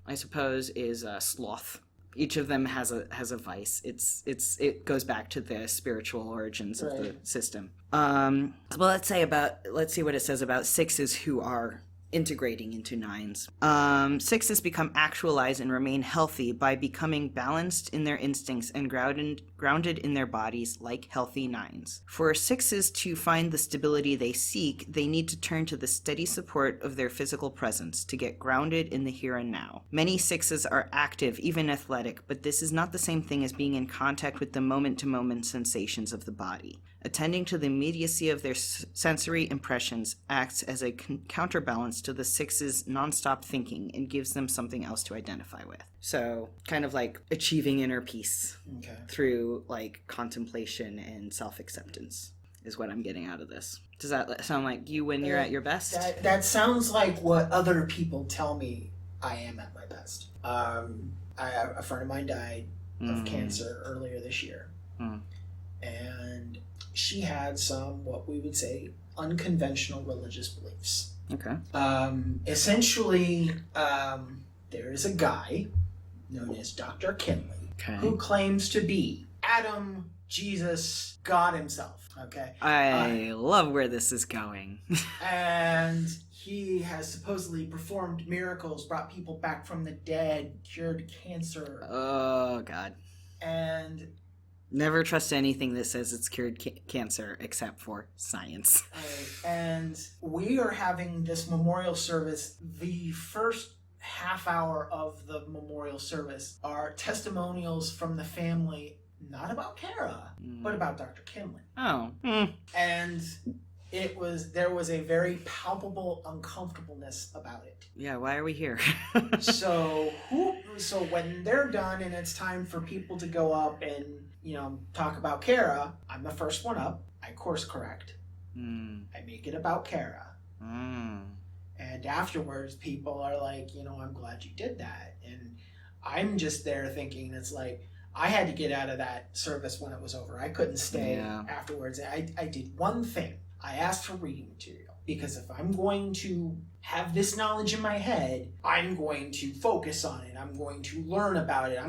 I suppose, is sloth. Each of them has a vice. It goes back to the spiritual origins of the system. Well, let's see what it says about 6s who are integrating into 9s. 6s become actualized and remain healthy by becoming balanced in their instincts and grounded in their bodies like healthy 9s. For 6s to find the stability they seek, they need to turn to the steady support of their physical presence to get grounded in the here and now. Many 6s are active, even athletic, but this is not the same thing as being in contact with the moment-to-moment sensations of the body. Attending to the immediacy of their sensory impressions acts as a counterbalance to the 6's nonstop thinking and gives them something else to identify with. So, kind of like achieving inner peace through like contemplation and self-acceptance is what I'm getting out of this. Does that sound like you when you're at your best? That sounds like what other people tell me I am at my best. A friend of mine died of cancer earlier this year. And she had some, what we would say, unconventional religious beliefs. Okay. Essentially, there is a guy known as Dr. Kinley who claims to be Adam, Jesus, God himself. Okay. I love where this is going. And he has supposedly performed miracles, brought people back from the dead, cured cancer. Oh, God. And never trust anything that says it's cured cancer except for science. And we are having this memorial service. The first half hour of the memorial service are testimonials from the family, not about Kara, but about Dr. Kinley. Oh. And there was a very palpable uncomfortableness about it. Yeah, why are we here? So when they're done and it's time for people to go up and, talk about Kara, I'm the first one up. I course correct. I make it about Kara. And afterwards, people are like, I'm glad you did that. And I'm just there thinking, it's like, I had to get out of that service when it was over. I couldn't stay afterwards. I did one thing. I asked for reading material. Because if I'm going to have this knowledge in my head, I'm going to focus on it. I'm going to learn about it.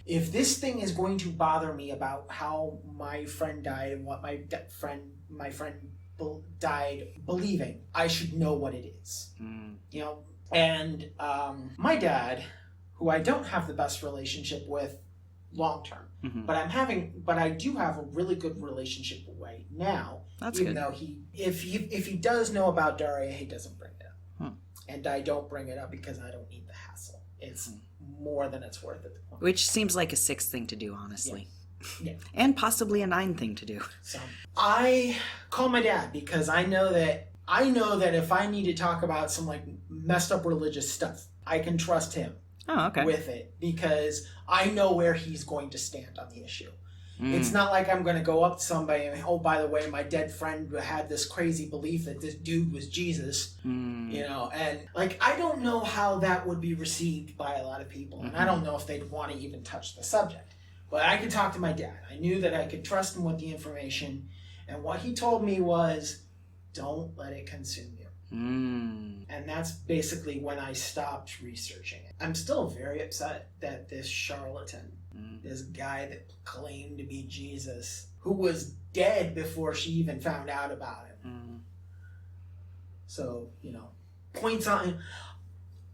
If this thing is going to bother me about how my friend died and what my friend died believing, I should know what it is. And my dad, who I don't have the best relationship with long term, but I do have a really good relationship right now. That's even good. Though if he does know about Daria, he doesn't bring it up, and I don't bring it up because I don't need the hassle. It's more than it's worth at the point. Which seems like a 6 thing to do, honestly. Yeah. And possibly a 9 thing to do. So I call my dad because I know that if I need to talk about some like messed up religious stuff, I can trust him with it because I know where he's going to stand on the issue. It's not like I'm going to go up to somebody and, oh, by the way, my dead friend had this crazy belief that this dude was Jesus, and like, I don't know how that would be received by a lot of people, and I don't know if they'd want to even touch the subject. But I could talk to my dad. I knew that I could trust him with the information, and what he told me was, don't let it consume you. And that's basically when I stopped researching it. I'm still very upset that this charlatan, this guy that claimed to be Jesus, who was dead before she even found out about him. So, points on...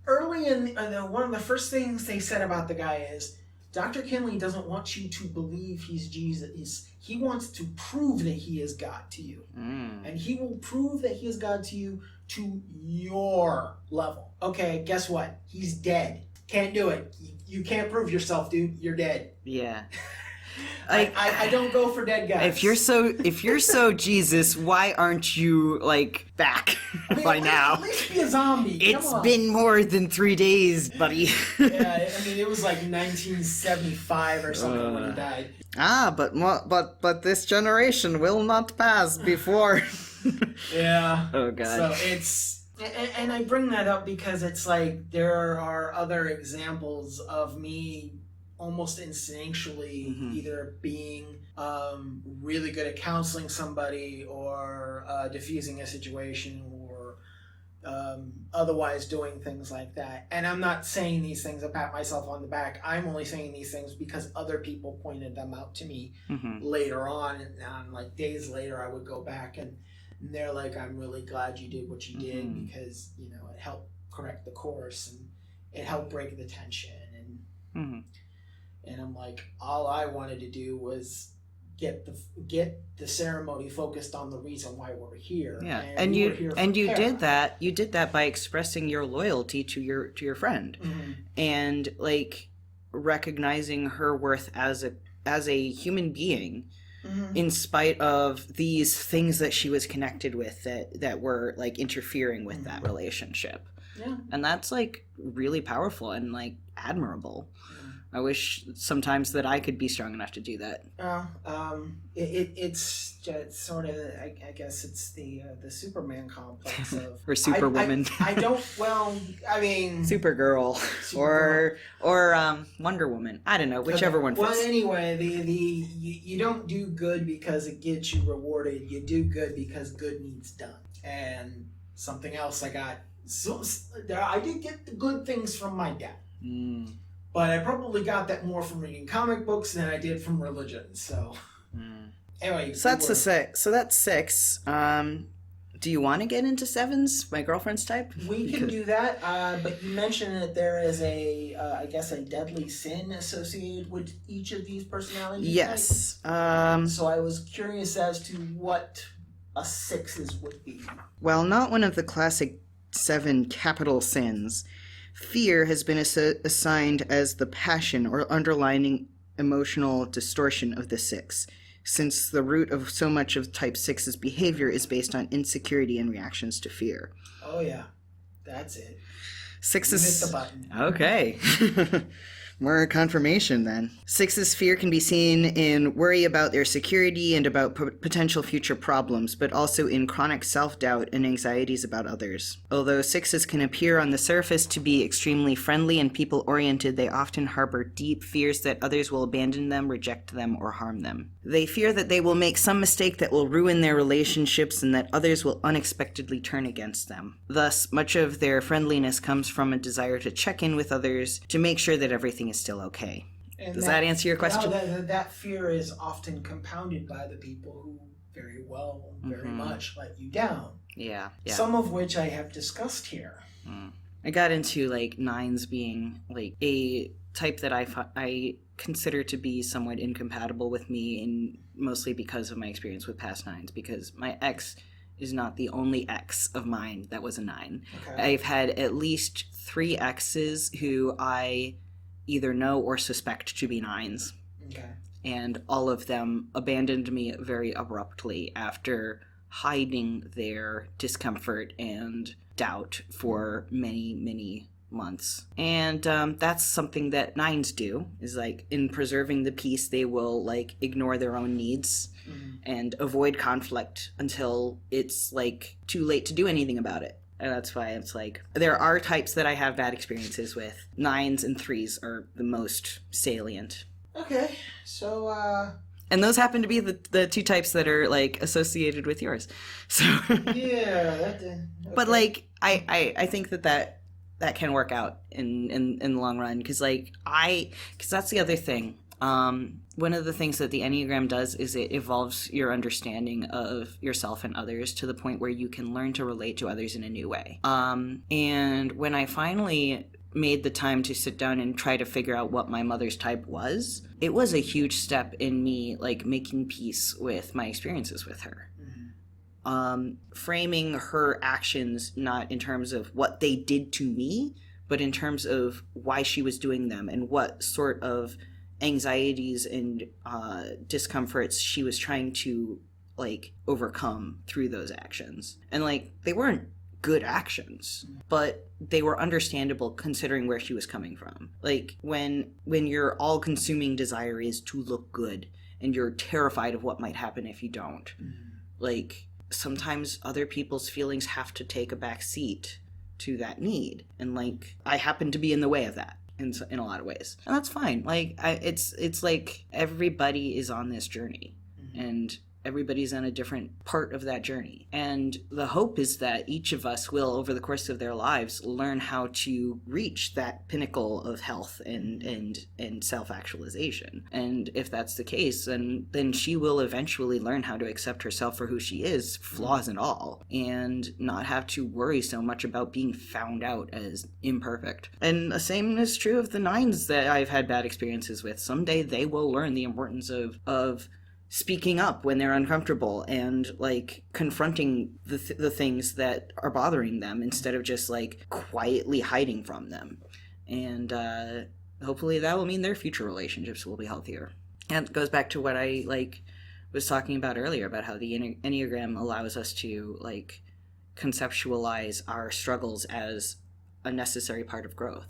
Early in one of the first things they said about the guy is, Dr. Kinley doesn't want you to believe he's Jesus. He wants to prove that he is God to you. And he will prove that he is God to you to your level. Okay, guess what? He's dead. Can't do it. You can't prove yourself, dude. You're dead. Yeah. I don't go for dead guys. If you're so Jesus, why aren't you back by now? At least be a zombie. It's been more than 3 days, buddy. Yeah, it was like 1975 or something when he died. But this generation will not pass before. Yeah. Oh God. So it's, and I bring that up because it's like there are other examples of me almost instinctually either being really good at counseling somebody or diffusing a situation or otherwise doing things like that. And I'm not saying these things to pat myself on the back. I'm only saying these things because other people pointed them out to me later on. And like days later, I would go back and they're like, I'm really glad you did what you did because, it helped correct the course and it helped break the tension. And I'm like, all I wanted to do was get the ceremony focused on the reason why we're here. Yeah, and you did that. You did that by expressing your loyalty to your friend, and recognizing her worth as a human being, in spite of these things that she was connected with that were interfering with that relationship. Yeah, and that's really powerful and admirable. I wish sometimes that I could be strong enough to do that. It's sort of, I guess it's the Superman complex of or Superwoman. I don't. Well, I mean, Supergirl or Wonder Woman. I don't know, whichever one fits. Well, anyway, you don't do good because it gets you rewarded. You do good because good needs done. And something else I got. So I did get the good things from my dad. But I probably got that more from reading comic books than I did from religion. So, anyway. So that's that's 6. Do you want to get into 7s? My girlfriend's type? We can do that. But you mentioned that there is I guess a deadly sin associated with each of these personality Yes. types. So I was curious as to what a 6's would be. Well, not one of the classic 7 capital sins. Fear has been assigned as the passion or underlying emotional distortion of the 6. since the root of so much of type 6's behavior is based on insecurity and reactions to fear. Oh, yeah. That's it. Six You is... hit the button. Okay. More confirmation then. 6's fear can be seen in worry about their security and about potential future problems, but also in chronic self-doubt and anxieties about others. Although 6's can appear on the surface to be extremely friendly and people-oriented, they often harbor deep fears that others will abandon them, reject them, or harm them. They fear that they will make some mistake that will ruin their relationships and that others will unexpectedly turn against them. Thus, much of their friendliness comes from a desire to check in with others to make sure that everything is still okay. And Does that answer your question? No, that fear is often compounded by the people who very much let you down. Yeah. Some of which I have discussed here. I got into like 9s being like a type that I consider to be somewhat incompatible with me, and mostly because of my experience with past 9s, because my ex is not the only ex of mine that was a 9. Okay. I've had at least 3 exes who I either know or suspect to be 9s. Okay. And all of them abandoned me very abruptly after hiding their discomfort and doubt for many, many months. And that's something that 9s do, is like in preserving the peace, they will like ignore their own needs and avoid conflict until it's like too late to do anything about it. And that's why it's like, there are types that I have bad experiences with. 9s and 3s are the most salient. Okay, so and those happen to be the 2 types that are like associated with yours. So yeah, okay. But like I think that can work out in the long run, because that's the other thing. One of the things that the Enneagram does is it evolves your understanding of yourself and others to the point where you can learn to relate to others in a new way. And when I finally made the time to sit down and try to figure out what my mother's type was, it was a huge step in me like making peace with my experiences with her. Framing her actions not in terms of what they did to me, but in terms of why she was doing them and what sort of anxieties and discomforts she was trying to like overcome through those actions. And like, they weren't good actions, but they were understandable considering where she was coming from. Like when your all-consuming desire is to look good and you're terrified of what might happen if you don't, like sometimes other people's feelings have to take a back seat to that need, and like I happen to be in the way of that in a lot of ways, and that's fine. Like it's like everybody is on this journey, and everybody's on a different part of that journey. And the hope is that each of us will, over the course of their lives, learn how to reach that pinnacle of health and self-actualization. And if that's the case, then she will eventually learn how to accept herself for who she is, flaws and all, and not have to worry so much about being found out as imperfect. And the same is true of the 9s that I've had bad experiences with. Someday they will learn the importance of speaking up when they're uncomfortable and like confronting the things that are bothering them instead of just like quietly hiding from them. And hopefully that will mean their future relationships will be healthier. And it goes back to what I like was talking about earlier about how the Enneagram allows us to like conceptualize our struggles as a necessary part of growth.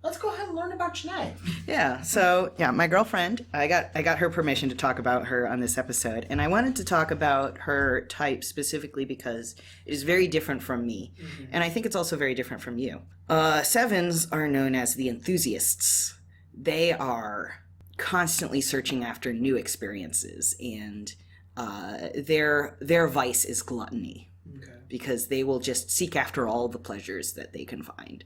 Let's go ahead and learn about Jeanette. Yeah, so yeah, my girlfriend, I got her permission to talk about her on this episode, and I wanted to talk about her type specifically because it is very different from me, and I think it's also very different from you. 7s are known as the enthusiasts. They are constantly searching after new experiences, and their vice is gluttony. Because they will just seek after all the pleasures that they can find.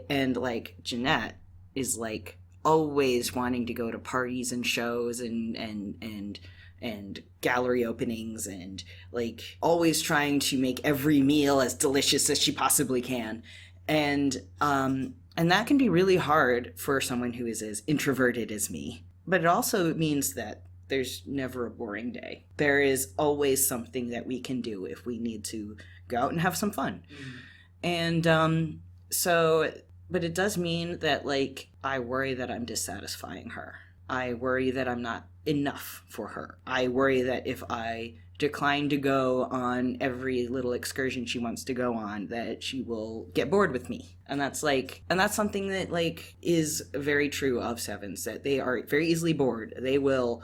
And like Jeanette is like always wanting to go to parties and shows and gallery openings and like always trying to make every meal as delicious as she possibly can. And that can be really hard for someone who is as introverted as me. But it also means that there's never a boring day. There is always something that we can do if we need to go out and have some fun. And but it does mean that like I worry that I'm dissatisfying her. I worry that I'm not enough for her. I worry that if I decline to go on every little excursion she wants to go on, that she will get bored with me. And that's something that like is very true of sevens, that they are very easily bored. They'll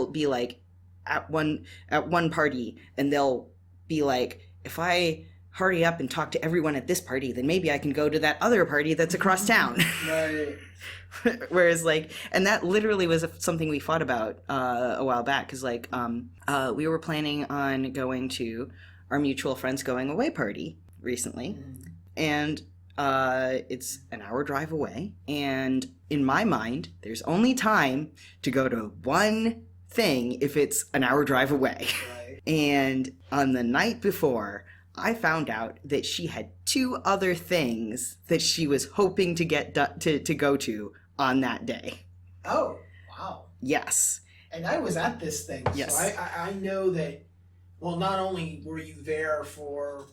be like at one party, and they'll be like, if I hurry up and talk to everyone at this party, then maybe I can go to that other party that's across town. Right. Whereas like, and that literally was something we fought about a while back, because like we were planning on going to our mutual friend's going away party recently, and it's an hour drive away, and in my mind there's only time to go to one thing if it's an hour drive away. Right. And on the night before, I found out that she had 2 other things that she was hoping to get to go to on that day. Oh, wow. Yes. And I was at this thing. Yes. So I know that, well, not only were you there for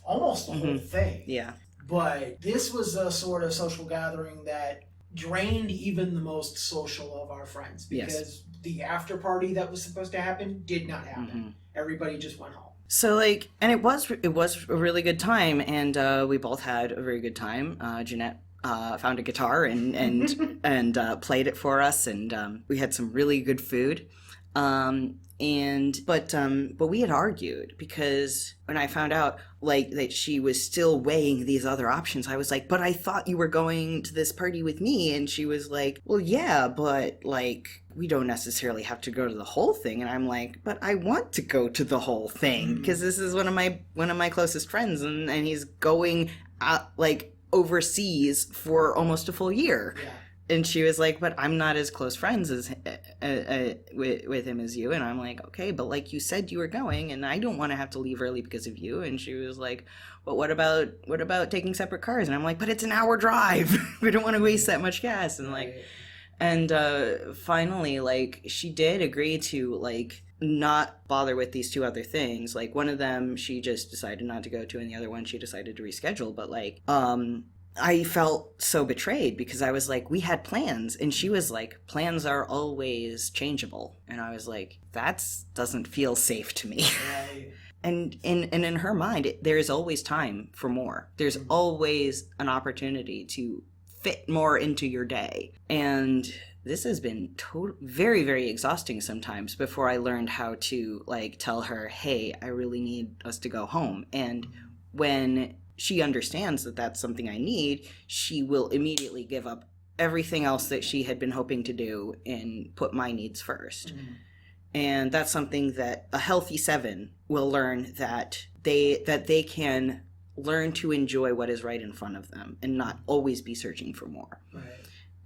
almost the whole thing, Yeah. but this was a sort of social gathering that drained even the most social of our friends, because the after party that was supposed to happen did not happen. Everybody just went home. So like, and it was a really good time, and we both had a very good time. Jeanette found a guitar and played it for us, and we had some really good food. But we had argued, because when I found out like that she was still weighing these other options, I was like, but I thought you were going to this party with me. And she was like, well, yeah, but like, we don't necessarily have to go to the whole thing. And I'm like, but I want to go to the whole thing, because this is one of my closest friends, and he's going like overseas for almost a full year. Yeah. And she was like, but I'm not as close friends as with him as you. And I'm like, okay, but like you said you were going, and I don't want to have to leave early because of you. And she was like, but what about taking separate cars? And I'm like, but it's an hour drive. We don't want to waste that much gas. And like, and finally, like, she did agree to like not bother with these 2 other things. Like, one of them she just decided not to go to, and the other one she decided to reschedule. But like, I felt so betrayed, because I was like, we had plans, and she was like, plans are always changeable. And I was like, that doesn't feel safe to me. Right. And in her mind, there's always time for more. There's always an opportunity to fit more into your day. And this has been very, very exhausting sometimes, before I learned how to like tell her, hey, I really need us to go home. And when she understands that that's something I need, she will immediately give up everything else that she had been hoping to do and put my needs first. And that's something that a healthy 7 will learn, that they can learn to enjoy what is right in front of them and not always be searching for more. Right.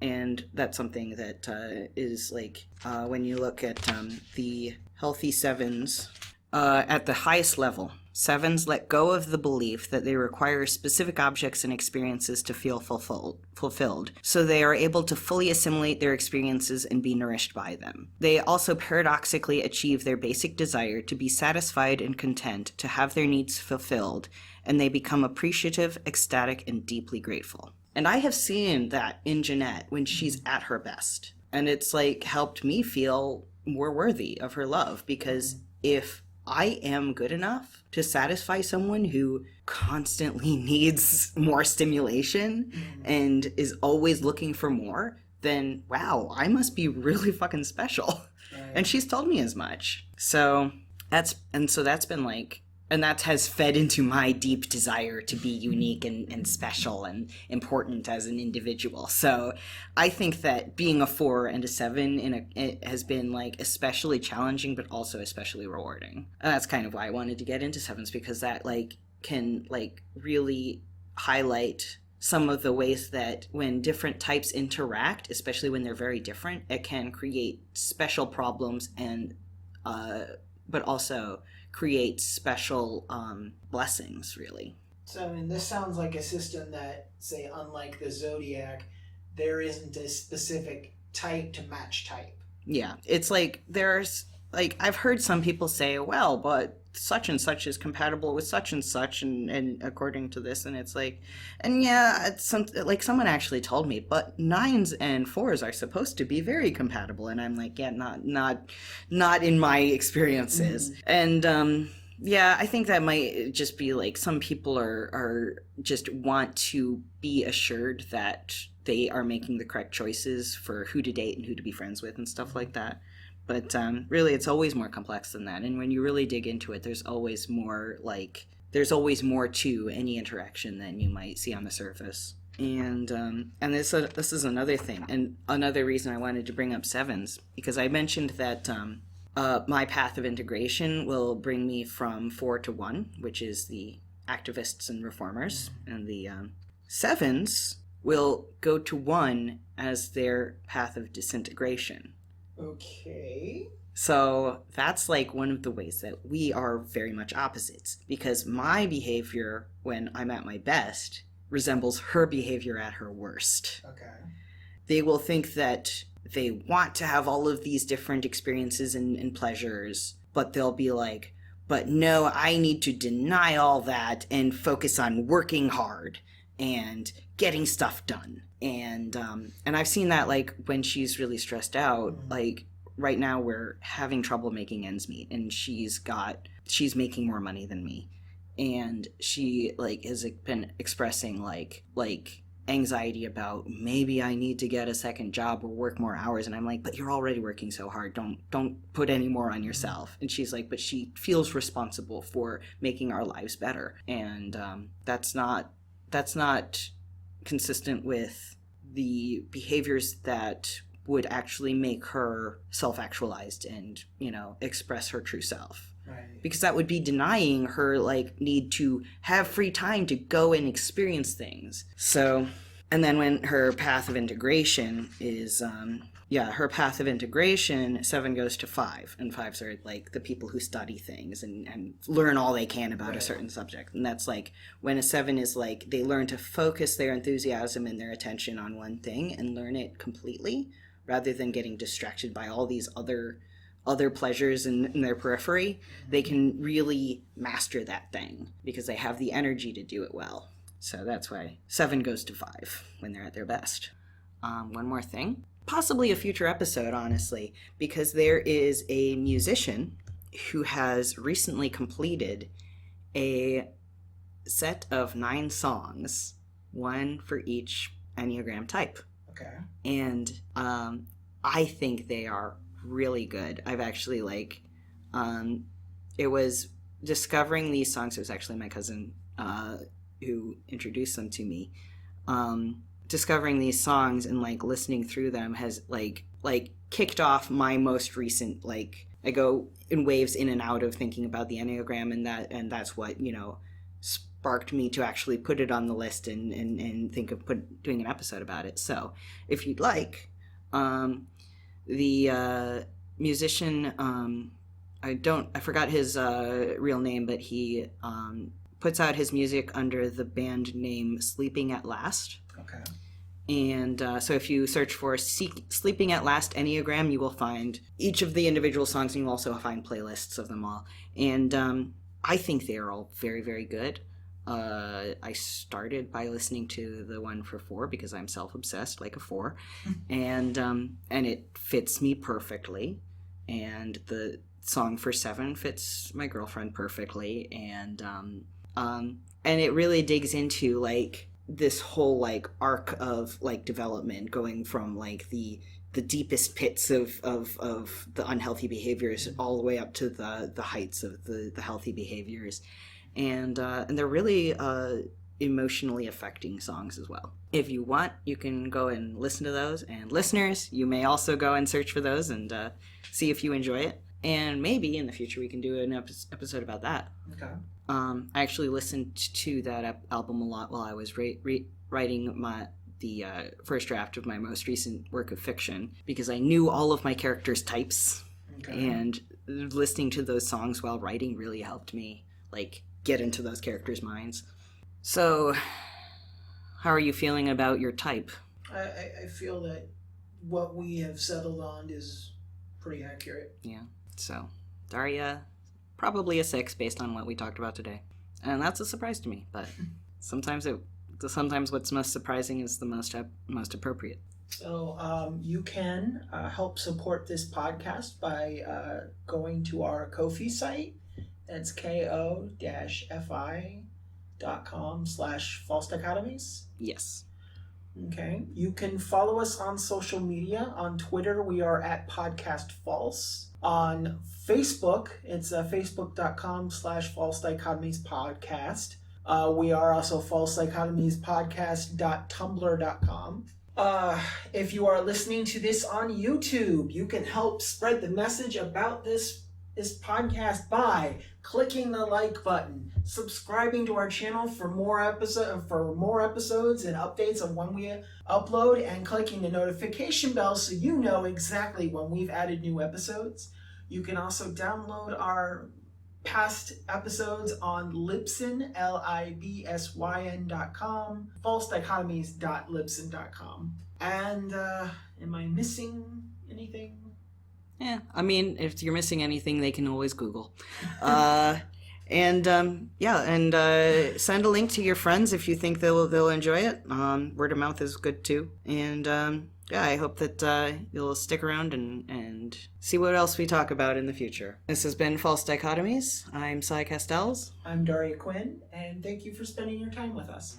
And that's something that is like, when you look at the healthy 7s, at the highest level, 7s let go of the belief that they require specific objects and experiences to feel fulfilled, so they are able to fully assimilate their experiences and be nourished by them. They also paradoxically achieve their basic desire to be satisfied and content, to have their needs fulfilled, and they become appreciative, ecstatic, and deeply grateful. And I have seen that in Jeanette when she's at her best. And it's like helped me feel more worthy of her love, because if I am good enough to satisfy someone who constantly needs more stimulation and is always looking for more, then wow, I must be really fucking special. Right. And she's told me as much. So that's been like, and that has fed into my deep desire to be unique and special and important as an individual. So I think that being a 4 and a 7 it has been like especially challenging, but also especially rewarding. And that's kind of why I wanted to get into 7s, because that like can like really highlight some of the ways that when different types interact, especially when they're very different, it can create special problems and but also create special blessings, really. So, I mean, this sounds like a system that, say, unlike the Zodiac, there isn't a specific type to match type. Yeah, it's like there's like I've heard some people say, well, but such and such is compatible with such and such, and according to this, and it's like, and yeah, it's some, like someone actually told me, but 9s and 4s are supposed to be very compatible, and I'm like, yeah, not in my experiences. And yeah, I think that might just be like some people are just want to be assured that they are making the correct choices for who to date and who to be friends with and stuff like that. But really, it's always more complex than that. And when you really dig into it, there's always more to any interaction than you might see on the surface. And this is another thing, and another reason I wanted to bring up 7s, because I mentioned that my path of integration will bring me from 4 to 1, which is the activists and reformers, and the 7s will go to 1 as their path of disintegration. Okay. So that's like one of the ways that we are very much opposites, because my behavior when I'm at my best resembles her behavior at her worst. Okay. They will think that they want to have all of these different experiences and pleasures, but they'll be like, but no, I need to deny all that and focus on working hard and getting stuff done. And I've seen that, like, when she's really stressed out, like right now we're having trouble making ends meet, and she's making more money than me, and she like has been expressing like anxiety about maybe I need to get a second job or work more hours, and I'm like, but you're already working so hard, don't put any more on yourself. And she's like, but she feels responsible for making our lives better, and that's not consistent with the behaviors that would actually make her self-actualized and, express her true self. Right. Because that would be denying her like need to have free time to go and experience things. So, and then when her path of integration is her path of integration, 7 goes to 5, and 5s are like the people who study things and learn all they can about a certain subject. And that's like when a 7 is like, they learn to focus their enthusiasm and their attention on one thing and learn it completely, rather than getting distracted by all these other pleasures in their periphery. They can really master that thing because they have the energy to do it well. So that's why 7 goes to 5 when they're at their best. One more thing, possibly a future episode, honestly, because there is a musician who has recently completed a set of 9 songs, one for each Enneagram type. Okay. And I think they are really good. I've actually it was discovering these songs. It was actually my cousin who introduced them to me. Discovering these songs and like listening through them has like kicked off my most recent, like, I go in waves in and out of thinking about the Enneagram, and that's what sparked me to actually put it on the list and think of doing an episode about it. So if you'd like, the musician, I forgot his real name, but he puts out his music under the band name Sleeping at Last. Okay. And so if you search for Sleeping at Last Enneagram, you will find each of the individual songs, and you'll also find playlists of them all. And I think they are all very, very good. I started by listening to the one for 4 because I'm self-obsessed like a 4, and it fits me perfectly. And the song for 7 fits my girlfriend perfectly, and it really digs into like this whole like arc of like development, going from like the deepest pits of the unhealthy behaviors all the way up to the heights of the healthy behaviors. And they're really emotionally affecting songs as well. If you want, you can go and listen to those. And listeners, you may also go and search for those and see if you enjoy it. And maybe in the future we can do an episode about that. Okay. I actually listened to that album a lot while I was writing the first draft of my most recent work of fiction, because I knew all of my characters' types. Okay. And listening to those songs while writing really helped me like get into those characters' minds. So, how are you feeling about your type? I feel that what we have settled on is pretty accurate. Yeah. So, Daria, probably a 6 based on what we talked about today. And that's a surprise to me, but sometimes what's most surprising is the most appropriate. So you can help support this podcast by going to our Ko-fi site. That's ko-fi.com/false dichotomies. Yes. Okay. You can follow us on social media. On Twitter, we are at Podcast False. On Facebook, it's facebook.com/false dichotomies podcast. We are also false dichotomies podcast.tumblr.com. If you are listening to this on YouTube, you can help spread the message about this podcast by clicking the like button, subscribing to our channel for more episodes and updates of when we upload, and clicking the notification bell so you know exactly when we've added new episodes. You can also download our past episodes on Libsyn, libsyn.com, falsedichotomies.libsyn.com. And am I missing anything? Yeah, I mean, if you're missing anything, they can always Google. Send a link to your friends if you think they'll enjoy it. Word of mouth is good too. And I hope that you'll stick around and see what else we talk about in the future. This has been False Dichotomies. I'm Cy Castells. I'm Daria Quinn, and thank you for spending your time with us.